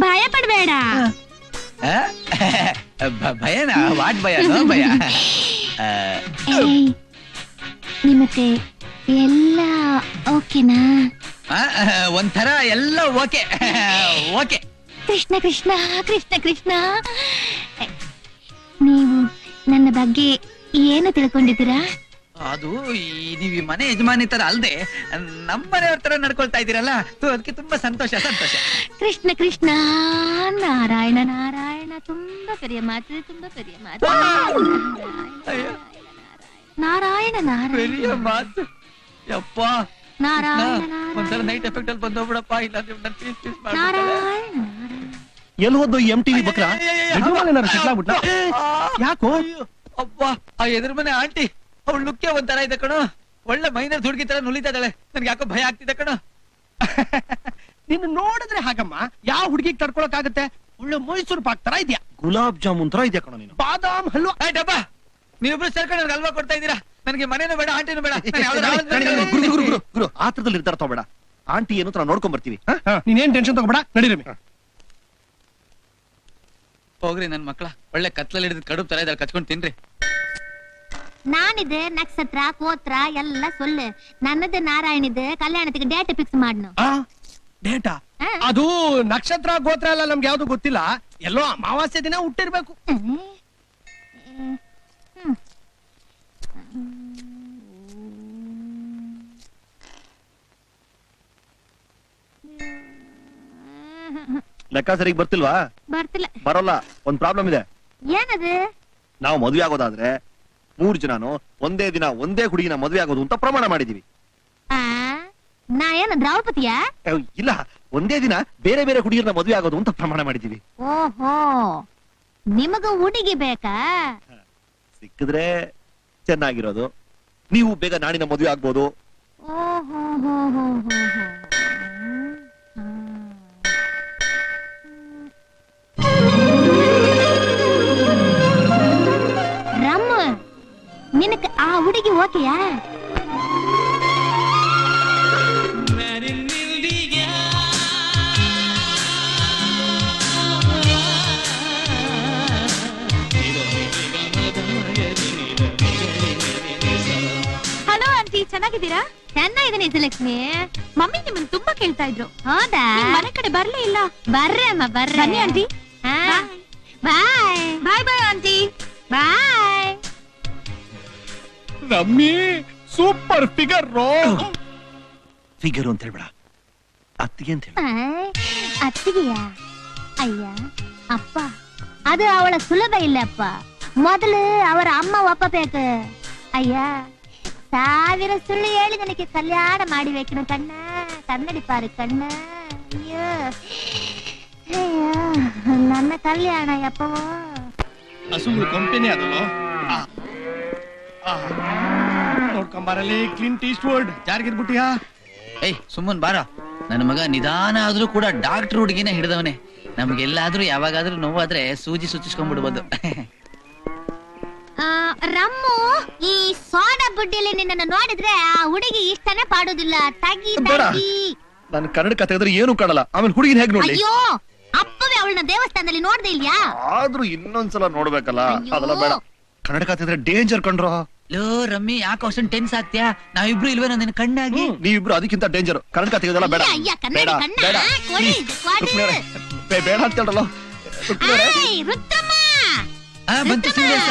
B: ಭಯ ಪಡ್ಬೇಡ.
D: ಭಯನಾ? ವಾಟ್ ಭಯ? ನೋ ಭಯ.
B: ನಿಮಗೆ ಎಲ್ಲ ಓಕೆನಾ?
D: ಒಂಥರ ಎಲ್ಲ ಓಕೆ ಓಕೆ.
B: ಕೃಷ್ಣ ಕೃಷ್ಣ ಕೃಷ್ಣ ಕೃಷ್ಣ, ನೀವು ನನ್ನ ಬಗ್ಗೆ ಏನು ತಿಳ್ಕೊಂಡಿದ್ದೀರಾ?
D: ಅದು ನೀವ್ ಈ ಮನೆ ಯಜಮಾನಿ ತರ ಅಲ್ದೆ ನಮ್ಮನೆಯವ್ರ ತರ ನಡ್ಕೊಳ್ತಾ ಇದ್ದೀರಲ್ಲ, ಅದಕ್ಕೆ ತುಂಬಾ ಸಂತೋಷ ಸಂತೋಷ.
B: ಕೃಷ್ಣ ಕೃಷ್ಣ, ನಾರಾಯಣ ನಾರಾಯಣ. ತುಂಬಾ ಪೆರಿಯ ಮಾತು, ತುಂಬಾ ಪೆರಿಯ ಮಾತು. ನಾರಾಯಣ ನಾರಾಯಣ
D: ಮಾತು. ಯಪ್ಪ,
B: ನಾರಾಯಣ
D: ಒಂದ್ಸಲ ನೈಟ್ ಎಫೆಕ್ಟ್ ಅಲ್ಲಿ ಬಂದೋಗ್ಬಿಡಪ್ಪ. ಇಲ್ಲ
B: ನಾರಾಯಣ.
F: ಎಲ್ಲಿ ಹೋದ್ದು ಈ MTV ಬಕ್ರ?
C: ಯಾಕೋ?
D: ಅಪ್ಪ, ಆ ಎದುರು ಮನೆ ಆಂಟಿ ಅವಳು ಲುಕ್ಕೆ ಒಂಥರ ಇದೆ ಕಣು. ಒಳ್ಳೆ ಮೈನರ್ ಹುಡುಗಿ ತರ ನುಲಿತಾ ಇದ್ದಾಳೆ. ನನ್ಗೆ ಯಾಕೋ ಭಯ ಆಗ್ತಿದೆ ಕಣು.
C: ನಿನ್ನ ನೋಡಿದ್ರೆ ಹಾಗಮ್ಮ, ಯಾವ ಹುಡುಗಿಗೆ ತಡ್ಕೊಳಕ್ ಆಗತ್ತೆ? ಒಳ್ಳೆ ಮೈಸೂರು ಪಾಕ್ ತರ ಇದೆಯಾ.
F: ಗುಲಾಬ್ ಜಾಮೂನ್ ತರ ಇದೆಯಾ ಕಣ ನೀನು.
C: ಬಾದಾಮ್ ಹಲ್ವಾ.
D: ಡಬ್ಬ, ನೀವಿಬ್ರು ಸೇರ್ಕೊಂಡು ನನ್ಗೆ ಹಲ್ವಾ ಕೊಡ್ತಾ ಇದ್ದೀರಾ. ನನಗೆ ಮನೇನು ಬೇಡ, ಆಂಟಿನೂ ಬೇಡ.
F: ಗುರು ಆತ್ರದಲ್ಲಿ ಇರ್ತಾರ ತಗೋಬೇಡ. ಆಂಟಿ ಏನು ತರ ನೋಡ್ಕೊಂಡ್ ಬರ್ತೀವಿ.
C: ನೀನೇನ್ ಟೆನ್ಷನ್ ತಗೋಬೇಡ, ನಡೀರಮಿ.
D: ಹೋಗ್ರಿ ನನ್ ಮಕ್ಳ, ಒಳ್ಳೆ ಕತ್ಲಲ್ಲಿ ಹಿಡಿದು ಕಡುಬು ತರ ಇದ್ದಾರೆ, ಕಚ್ಕೊಂಡ್ ತಿನ್ರಿ.
B: நானிது நட்சத்திர கோತ್ರ ಎಲ್ಲ சொல்லு ನನ್ನದು ನಾರಾಯಣಿದು ಕಲ್ಯಾಣಕ್ಕೆ ಡೇಟ್ ಫಿಕ್ಸ್ ಮಾಡ್ನು
C: ಡೇಟಾ ಅದು ನಕ್ಷತ್ರ ಗೋತ್ರ ಎಲ್ಲ ನಮ್ಗೆ ಯಾವ್ದು ಗೊತ್ತಿಲ್ಲ ಎಲ್ಲೋ ಅಮಾವಾಸ್ಯೆ ದಿನ ಹುಟ್ಟಿರ್ಬೇಕು
F: ಲೆಕ್ಕ ಸರಿಗೆ ಬರ್ತಿಲ್ವಾ?
B: ಬರ್ತಿಲ್ಲ.
F: ಬರೋಲ್ಲ. ಒಂದ್ ಪ್ರಾಬ್ಲಮ್ ಇದೆ.
B: ಏನದು?
F: ನಾವು ಮದ್ವೆ ಆಗೋದಾದ್ರೆ 3 ಜನನು ಒಂದೇ ದಿನ ಒಂದೇ ಹುಡುಗಿನ ಮದ್ವೆ ಆಗೋದು ಅಂತ ಪ್ರಮಾಣ ಮಾಡಿದೀವಿ.
B: ನಾ ಏನು ದ್ರೌಪದಿಯಾ?
F: ಇಲ್ಲ, ಒಂದೇ ದಿನ ಬೇರೆ ಬೇರೆ ಹುಡುಗಿಯರನ್ನ ಮದ್ವೆ ಆಗೋದು ಅಂತ ಪ್ರಮಾಣ ಮಾಡಿದೀವಿ.
B: ಓಹೋ, ನಿಮಗ ಹುಡುಗಿ ಬೇಕಾ?
F: ಸಿಕ್ಕಿದ್ರೆ ಚೆನ್ನಾಗಿರೋದು. ನೀವು ಬೇಗ ನಾಡಿನ ಮದ್ವೆ ಆಗ್ಬೋದು.
B: ಓಹೋ, ರಮ್ಮ, ನಿನಗೆ ಆ ಹುಡುಗಿ ಓಕೆಯಾ? ಹಲೋ ಆಂಟಿ, ಚೆನ್ನಾಗಿದ್ದೀರಾ? ಚೆನ್ನಾಗಿದ್ದೀನಿ ಲಕ್ಷ್ಮಿ. ಮಮ್ಮಿ ನಿಮ್ಮನ್ನ ತುಂಬಾ ಕೇಳ್ತಾ ಇದ್ರು. ಹೌದಾ? ಮನೆ ಕಡೆ ಬರ್ಲೇ ಇಲ್ಲ. ಬರ್ರಿ ಅಮ್ಮ, ಬರ್ರಿ. ಬನ್ನಿ aunty. Bye bye bye aunty. Bye.
C: ರಮ್ಮಿ ಸೂಪರ್ ಫಿಗರ್.
F: ಫಿಗರ್ ಅಂತ ಹೇಳ್ಬೇಡ, ಅತ್ತಿಗೆ ಅಂತ ಹೇಳ.
B: ಅತ್ತಿಗೆಯ? ಅಯ್ಯ ಅಪ್ಪ, ಅದು ಅವಳ ಸುಲಭ ಇಲ್ಲಪ್ಪ. ಮೊದಲು ಅವರ ಅಮ್ಮ ಒಪ್ಪಬೇಕು. ಅಯ್ಯ, 1000 ಸುಳ್ಳು ಹೇಳಿ ನನಗೆ ಕಲ್ಯಾಣ ಮಾಡಿಬೇಕಿನ ಕಣ್ಣ. ಕನ್ನಡಿ ಪಾರು ಕಣ್ಣ. ಅಯ್ಯೋ ಅಯ್ಯೋ, ನನ್ನ ಕಲ್ಯಾಣ ಯಪ್ಪವೋ.
C: ಹಸುಗಳು ಕಂಪನಿ ಅದಲ್ಲ. ನೋಡ್ಕೊಂಬಾರಲ್ಲಿ ಕ್ಲಿಂಟ್ ಈಸ್ಟ್ವುಡ್ ಜಾರ್ಗಿರ್ಬಿಟ್ಟಿಯಾ?
D: ಏಯ್ ಸುಮ್ಮನ್ ಬಾರ. ನನ್ನ ಮಗ ನಿಧಾನ ಆದ್ರೂ ಕೂಡ ಡಾಕ್ಟರ್ ಹುಡುಗಿನೇ ಹಿಡಿದವನೇ. ನಮ್ಗೆಲ್ಲಾದ್ರೂ ಯಾವಾಗಾದ್ರೂ ನೋವಾದ್ರೆ ಸೂಜಿ ಸುಚ್ಚಿಸ್ಕೊಂಡ್ಬಿಡ್ಬೋದು.
B: ರಮ್ಮು, ಈ ಸೋಡಾ ಬುಡ್ಡಿಯಲ್ಲಿ ನಿನ್ನನ್ನು ನೋಡಿದ್ರೆ ಆ ಹುಡುಗಿ ಇಷ್ಟನೇ ಪಾಡೋದಿಲ್ಲ. ತಗಿ ತಗಿ.
F: ನಾನು ಕನ್ನಡ ಕತೆ ಇದ್ರೆ ಏನು ಕಾಣಲ್ಲ. ಆಮೇಲೆ ಹುಡುಗಿನ ಹೇಗ್ ನೋಡಿ?
B: ಅಯ್ಯೋ, ಅಪ್ಪವೇ ಅವಳನ್ನ ದೇವಸ್ಥಾನದಲ್ಲಿ ನೋಡ್ದೆ ಇಲ್ಯಾ?
F: ಆದ್ರೂ ಇನ್ನೊಂದ್ಸಲ ನೋಡ್ಬೇಕಲ್ಲ. ಅದೆಲ್ಲ ಬೇಡ. ಕನ್ನಡ ಕತೆ ಇದ್ರೆ ಡೇಂಜರ್ ಕಂಡ್ರೋ.
D: ಲೋ ರಮ್ಮಿ, ಯಾಕೆ ಅಷ್ಟೊಂದು ಟೆನ್ಸ್ ಆಗ್ತೀಯಾ? ನಾವಿಬ್ರು ಇಲ್ವೇನೋ ನಿನ್ನ ಕಣ್ಣಾಗಿ?
F: ನೀವಿಬ್ರು ಅದಕ್ಕಿಂತ ಡೇಂಜರ್. ಕನ್ನಡ ಕತೆ ಇದೆಲ್ಲ ಬೇಡ.
B: ಅಯ್ಯ, ಕನ್ನಡ
F: ಬೇಡ
B: ಕಣ್ಣ.
F: ಬೇಡ
B: ಕೊಡಿ, ಕೊಡಿ.
F: ಬೇಡ ಅಂತ ಹೇಳಲ್ಲ.
B: ಏಯ್, ರುದ್ರಮ್ಮ.
D: ಬಂತು ಸೀರಿಯಸ್.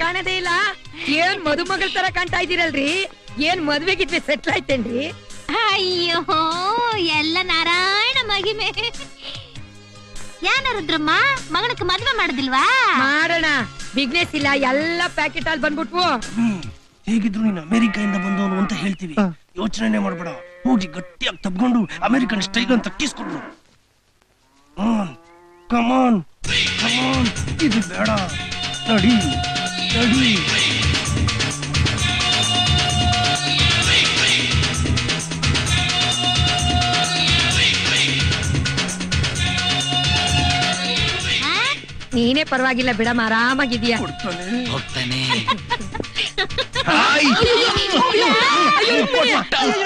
K: ಕಾಣದೇ ಇಲ್ಲ. ಏನ್ ಮದುಮಗಳ ತರ ಕಾಣ್ತಾ ಇದೀರಲ್ರಿ? ಏನ್ ಮದ್ವೆಗಿದ್ವಿ ಸೆಟ್ಲ್ ಆಯ್ತೇನ್ರಿ?
B: ಅಯ್ಯೋ, ಎಲ್ಲ ನಾರಾಯಣ ಮಹಿಮೆ. ಏನ ರುದ್ರಮ್ಮ, ಮಗನಕ್ಕೆ ಮದ್ವೆ ಮಾಡುದಿಲ್ವಾ?
K: ಮಾಡೋಣ, ಬಿಗ್ನೆಸ್ ಇಲ್ಲ, ಎಲ್ಲ ಪ್ಯಾಕೆಟ್ ಅಲ್ಲಿ ಬಂದ್ಬಿಟ್ವು.
C: ಹೇಗಿದ್ರು ನೀನು ಅಮೆರಿಕದಿಂದ ಬಂದವನು ಅಂತ ಹೇಳ್ತೀವಿ. ಯೋಚನೆ ಮಾಡ್ಬೇಡ. ಹೋಗಿ ಗಟ್ಟಿಯಾಗಿ ತಬ್ಕೊಂಡು ಅಮೆರಿಕನ್ ಸ್ಟೈಲ್ ಅಂತ ಕಿಸ್ಕೊಡ್ರು. ಕಮಾನ್ ಕಮಾನ್, ಇದು ಬೇಡ. ನಡಿ ನಡಿ.
K: ನೀನೇ ಪರವಾಗಿಲ್ಲ ಬಿಡಮ್ಮ, ಆರಾಮಾಗಿದೀಯ.
D: ಹೋಗ್ತಾನೆ.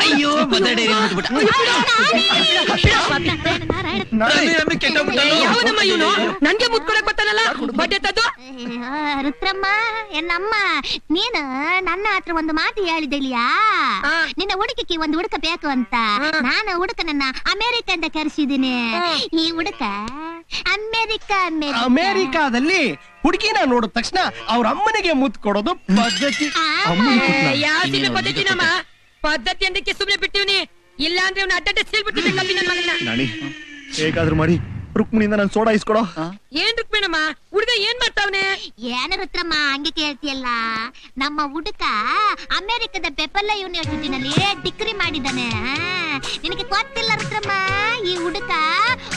F: ಅಯ್ಯೋ,
K: ಯಾವನಮ್ಮ ಇವನು? ನನ್ಗೆ ಮುತ್ಕೊಳಕ್ ಗೊತ್ತಾನಲ್ಲ, ಬಡ್ಡೆ ತದ್ದು.
B: ರುದ್ರಮ್ಮ, ಎನ್ನಮ್ಮ, ನೀನು ನನ್ನ ಹತ್ರ ಒಂದು ಮಾತು ಹೇಳಿದೆಲಿಯಾ? ನಿನ್ನ ಹುಡುಗಿಗೆ ಒಂದು ಹುಡುಕ ಬೇಕು ಅಂತ. ನಾನು ಹುಡುಕನನ್ನ ಅಮೆರಿಕದಿಂದ ಕರೆಸಿದ್ದೀನಿ. ಈ ಹುಡುಕ
C: ಅಮೆರಿಕಾದಲ್ಲಿ ಹುಡುಗಿನ ನೋಡಿದ ತಕ್ಷಣ ಅವ್ರ ಅಮ್ಮನಿಗೆ ಮುತ್ತು ಕೊಡೋದು ಪದ್ಧತಿ.
K: ಯಾವ ಸಿಮೆ ಪದ್ಧತಿನಮ್ಮ? ಪದ್ಧತಿ ಅಂದಕ್ಕೆ ಸುಮ್ನೆ ಬಿಟ್ಟಿವ್ನಿ. ಇಲ್ಲ ಅಂದ್ರೆ ಅವ್ನ ಅಡ್ಡ ಸೀಲ್ಬಿಟ್ಟಿದ್ದೆ ಕಮ್ಮಿ ನನ್ನ ಮಗನ.
F: ನಾನಿ ಹೇಗಾದ್ರೂ ಮಾಡಿ ರುಕ್ಮಿಣಿಯಿಂದ ನಾನು ಸೋಡಾ ಇಸ್ಕೊಡೋ.
K: ಏನ್ ರುಕ್ಮಿಣಮ್ಮ, ಹುಡುಗ ಏನ್ ಮಾಡ್ತಾವನೆ?
B: ಏನ ರುದ್ರಮ್ಮ ಹಂಗೆ ಕೇಳ್ತಿಯಲ್ಲ? ನಮ್ಮ ಹುಡುಕ ಅಮೆರಿಕದ ಬೆಪಲ್ಲ ಯೂನಿವರ್ಸಿಟಿನಲ್ಲಿ ಡಿಗ್ರಿ ಮಾಡಿದ್ದಾನೆ. ನಿನಗೆ ಗೊತ್ತಿಲ್ಲ ರುದ್ರಮ್ಮ, ಈ ಹುಡುಕ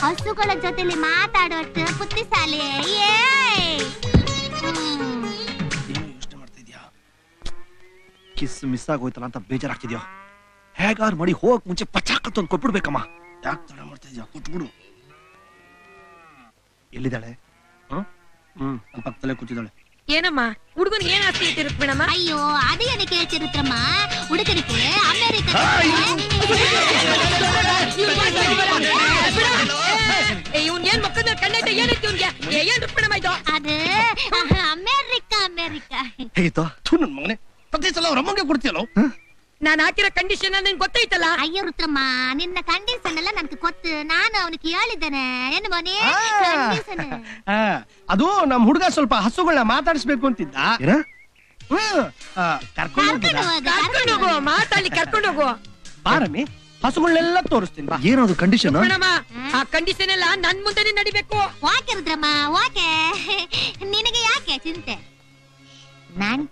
B: ಹಸುಗಳ ಜೊತೆಲಿ ಮಾತಾಡೋಷ್ಟು ಬುದ್ಧಿಶಾಲಿ.
C: ಯೋಚನೆ ಮಾಡ್ತಿದ್ಯಾ?
F: ಕಿಸ್ ಮಿಸ್ ಆಗೋಯ್ತಲ್ಲ ಅಂತ ಬೇಜಾರಾಗ್ತಿದ್ಯೋ? ಹೇಗಾದ್ರು ಮಾಡಿ ಹೋಗಕ್ ಮುಂಚೆ ಪಚಾಕತ್ತು ಒಂದು ಕೊಟ್ಬಿಡ್ಬೇಕಮ್ಮ.
C: ಯಾಕೆ ತಡ ಮಾಡ್ತಿದ್ಯಾ? ಕೊಟ್ಬಿಡು.
F: ಎಲ್ಲಿದ್ದಾಳೆ?
C: ಪಕ್ಕದಲ್ಲೇ ಕೂತಿದ್ದಾಳೆ.
K: ಏನಮ್ಮ ಹುಡುಗನ್ ಏನ್ ಆಸ್ತಿ ಐತಿ ರುಕ್ಮಿಣಮ್ಮ?
B: ಅಯ್ಯೋ, ಅದೇನು ಕೇಳ್ತಿರುತ್ತಮ್ಮ? ಹುಡುಗರಿಗೆ ಅಮೆರಿಕ
K: ಇವ್ನ್ ಏನ್ ಮಕ್ಕಳ ಕಣ್ಣೈತೆ, ಏನೈತಿ ಇವ್ನ್ಗೆ? ಏನ್ ರುಕ್ಮಿಣಮ್ಮ ಇದು?
B: ಅದು ಅಮೆರಿಕ
F: ಹೇಗಿತ್ತು?
C: ನನ್ ಮಗನೇ ಪ್ರತಿ ಸಲ ಅವ್ರ ಅಮ್ಮಂಗೆ ಕೊಡ್ತೀಯಲ್ಲ.
K: ನಾನ್ ಹಾಕಿರೋ ಕಂಡೀಷನ್ ನಿನ್ ಗೊತ್ತೈತಲ್ಲ.
B: ಅಯ್ಯೋ ರುದ್ರಮ್ಮ, ನಿನ್ನ ಕಂಡೀಷನ್ ಎಲ್ಲ ನನ್ಗೆ ಗೊತ್ತು. ನಾನು ಅವನಿಗೆ ಹೇಳಿದ್ದೇನೆ ಏನು ಮನೆ
C: ಅದು ನಮ್ ಹುಡುಗ ಸ್ವಲ್ಪ ಹಸುಗಳನ್ನ ಮಾತಾಡಿಸ್ಬೇಕು ಅಂತಿದ್ದ.
K: ಕರ್ಕೊಂಡು ಹೋಗು, ಮಾತಾಡಿ ಕರ್ಕೊಂಡು ಹೋಗು.
C: ಬಾರಮ್ಮಿ, ಹಸುಗಳನ್ನೆಲ್ಲ ತೋರಿಸ್ತೀನಿ ಬಾ.
F: ಏನದು ಕಂಡೀಷನ್?
K: ಆ ಕಂಡೀಷನ್ ಎಲ್ಲ ನನ್ ಮುಂದೆ ನಡಿಬೇಕು.
B: Okay Rudramma okay. ನಿನಗೆ ಯಾಕೆ ಚಿಂತೆ? ನಾನ್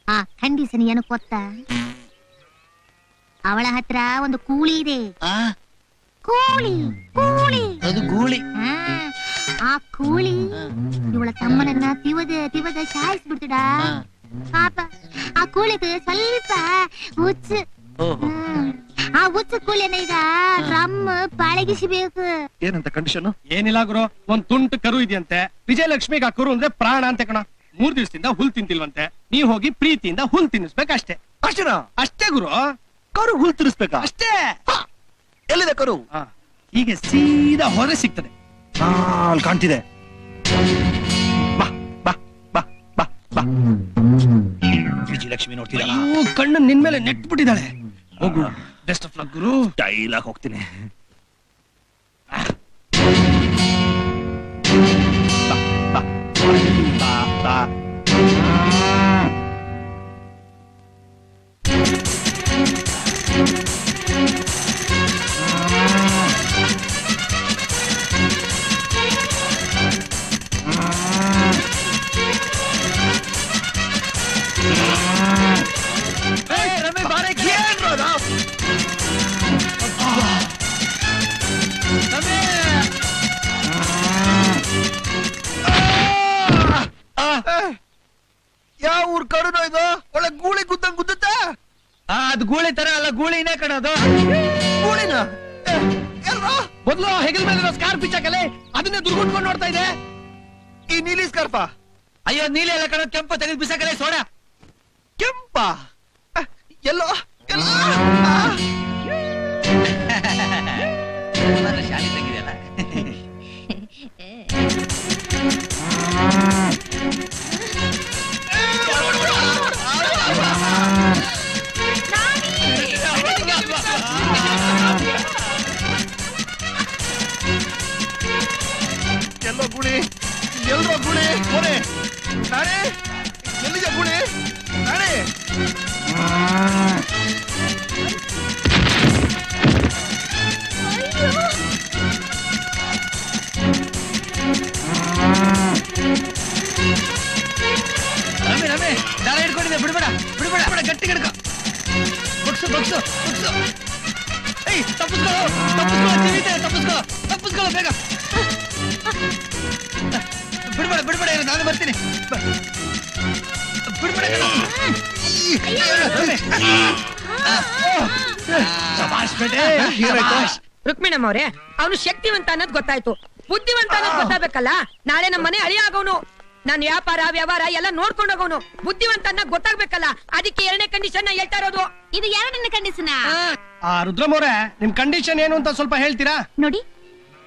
B: ಆ ಕಂಡೀಷನ್ ಏನು ಗೊತ್ತಾ? ಅವಳ ಹತ್ರ ಒಂದು ಕೂಳಿ ಇದೆ. ಕೂಳಿ ಕೂಳಿ
G: ಅದು ಗೂಳಿ.
B: ಆ ಕೂಳಿ ಇವಳ ತಮ್ಮನನ್ನ ತಿವದ ಸಾಯಿಸ್ಬಿಡ್ತಡ. ಪಾಪ ಆ ಕೂಳಿಗೆ ಸ್ವಲ್ಪ ಹುಚ್ಚು. ಆ ಹುಚ್ಚು ಕೂಲಿಯನ್ನ ಈಗ ಡ್ರಮ್ ಪಳಗಿಸಬೇಕು.
F: ಏನಂತ ಕಂಡೀಷನ್?
C: ಏನಿಲ್ಲ ಗುರು, ಒಂದ್ ತುಂಟು ಕರು ಇದೆಯಂತೆ. ವಿಜಯಲಕ್ಷ್ಮಿಗೆ ಆ ಕರು ಅಂದ್ರೆ ಪ್ರಾಣ ಅಂತ ಕಣ. 3 ದಿವಸದಿಂದ ಹುಲ್ ತಿಂತಿಲ್ವಂತೆ. ನೀವ್ ಹೋಗಿ ಪ್ರೀತಿಯಿಂದ ಹುಲ್ ತಿನ್ನಿಸ್ಬೇಕಷ್ಟೇ.
F: ಅಷ್ಟೇನಾ?
C: ಅಷ್ಟೇ ಗುರು.
F: ಕರು ಹುಲ್ ತಿರ್ಸ್ಬೇಕಾ?
C: ಅಷ್ಟೇ.
F: ಎಲ್ಲಿದೆ ಕರು?
C: ಹೀಗೆ ಸೀದಾ ಹೋದ್ರೆ ಸಿಗ್ತದೆ.
F: ಅಲ್ಲಿ ಕಾಣ್ತಿದೆ. ಬಾ ಬಾ ಬಾ ಬಾ ಬಾ. ವಿಜಯಲಕ್ಷ್ಮಿ ನೋಡ್ತಿದ್ದಾಳ.
C: ಕಣ್ಣು ನಿನ್ ಮೇಲೆ ನೆಟ್ಬಿಟ್ಟಿದ್ದಾಳೆ. ಹೋಗು, best of luck Guru.
F: Style ಆಗಿ ಹೋಗ್ತೀನಿ. ಯಾವ ಊರ್ ಕರುನೋ ಇದು? ಒಳ್ಳೆ ಗೂಳಿ ಗುದ್ದಂಗ್ ಗುದ್ದುತ್ತೆ.
D: ಅದ್ ಗೂಳಿ ತರ ಅಲ್ಲ, ಗೂಳಿನೇ ಕಣದು.
F: ಗೂಳಿನ
C: ಮೊದ್ಲು ಹೆಗಲ್ ಮೇಲೆ ಸ್ಕಾರ್ಪ್ ಬಿಚ್ಚಾಕಲೆ, ಅದನ್ನೇ ದುರ್ಗುಟ್ಕೊಂಡು ನೋಡ್ತಾ ಇದೆ.
F: ಈ ನೀಲಿ ಸ್ಕಾರ್ಪ?
D: ಅಯ್ಯೋ ನೀಲಿ ಎಲ್ಲ ಕಣ, ಕೆಂಪ ತೆಗೆದು ಬಿಸಾಕಲೆ. ಸೋಡ
F: ಕೆಂಪ ಎಲ್ಲೋ
G: ಶಾಲೆ ತೆಗಿದೆಯಲ್ಲ.
F: ಎಲ್ಲೋ ಗುಳಿ, ಎಲ್ರೋ ಗುಳಿ? ಓರೆ ನಾಳೆ ಎಲ್ಲಿದೆ ಗುಳಿ? ನಾಳೆ
D: ರಮೆ ರಮೆ ದಾರ ಹಿಡ್ಕೊಂಡಿದ್ದೆ. ಬಿಡ್ಬೇಡ ಬಿಡ್ಬೇಡ ಬಿಡ, ಗಟ್ಟಿ ಹಿಡ್ಕೊ. Bugs bugs bugs. ಏಯ್ ತಪ್ಪಿಸ್ಕೋ ತಪ್ಪಿಸ್ಕೋ, ಜೀವಿತೆ ತಪ್ಪಿಸ್ಕೋ ತಪ್ಪಿಸ್ಕೋ ಬೇಗ. ಬಿಡ್ಬೇಡ ಬಿಡ್ಬೇಡ, ನಾನು ಬರ್ತೀನಿ. ಬಿಡ್ಬೇಡ.
K: ರುಕ್ಮಿಣಮ್ಮ ಅವ್ರೆ, ಅವನು ಶಕ್ತಿವಂತ ಅನ್ನೋದು ಗೊತ್ತಾಯ್ತು, ಬುದ್ಧಿವಂತ ಅನ್ನೋದು ಗೊತ್ತಾಗ್ಬೇಕಲ್ಲ. ನಾಳೆ ನಮ್ಮ ಮನೆ ಅಳಿ ಆಗೋನು. ನಾನು ವ್ಯಾಪಾರ ವ್ಯವಹಾರ ಎಲ್ಲ ನೋಡ್ಕೊಂಡು ಹೋಗೋನು. ಬುದ್ಧಿವಂತ ಅನ್ನೋದು ಗೊತ್ತಾಗ್ಬೇಕಲ್ಲ. ಅದಕ್ಕೆ 2ನೇ ಕಂಡೀಷನ್ ಹೇಳ್ತಾ ಇರೋದು.
B: ಇದು 2ನೇ ಕಂಡೀಷನ್.
C: ರುದ್ರಮೋರೆ, ನಿಮ್ ಕಂಡೀಷನ್ ಏನು ಅಂತ ಸ್ವಲ್ಪ ಹೇಳ್ತೀರಾ?
B: ನೋಡಿ,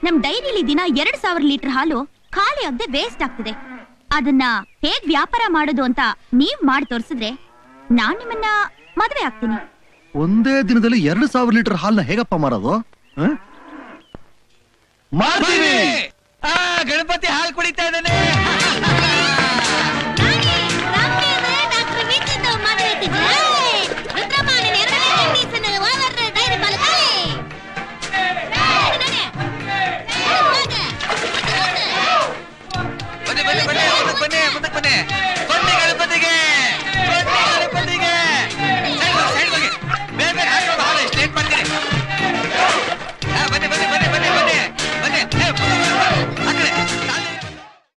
B: ನಮ್ ಡೈರಿಲಿ ದಿನ 2000 ಲೀಟರ್ ಹಾಲು ಖಾಲಿ ಆಗದೆ ವೇಸ್ಟ್ ಆಗ್ತಿದೆ. ಅದನ್ನ ಹೇಗ್ ವ್ಯಾಪಾರ ಮಾಡೋದು ಅಂತ ನೀವ್ ಮಾಡಿ ತೋರಿಸಿದ್ರೆ ನಾನ್ ನಿಮ್ಮನ್ನ ಮದ್ವೆ ಆಗ್ತೀನಿ.
F: ಒಂದೇ ದಿನದಲ್ಲಿ 2000 ಲೀಟರ್ ಹಾಲ್ನ ಹೇಗಪ್ಪ ಮಾರೋದು?
D: ಮಾಡ್ತೀವಿ. ಗಣಪತಿ ಹಾಲು ಕುಡಿತಾ ಇದ್ದಾನೆ. ಬನ್ನಿ ಬನ್ನಿ ಬನ್ನಿ, ಮುಂದಕ್ಕೆ ಬನ್ನಿ. ಬನ್ನಿ ಗಣಪತಿಗೆ.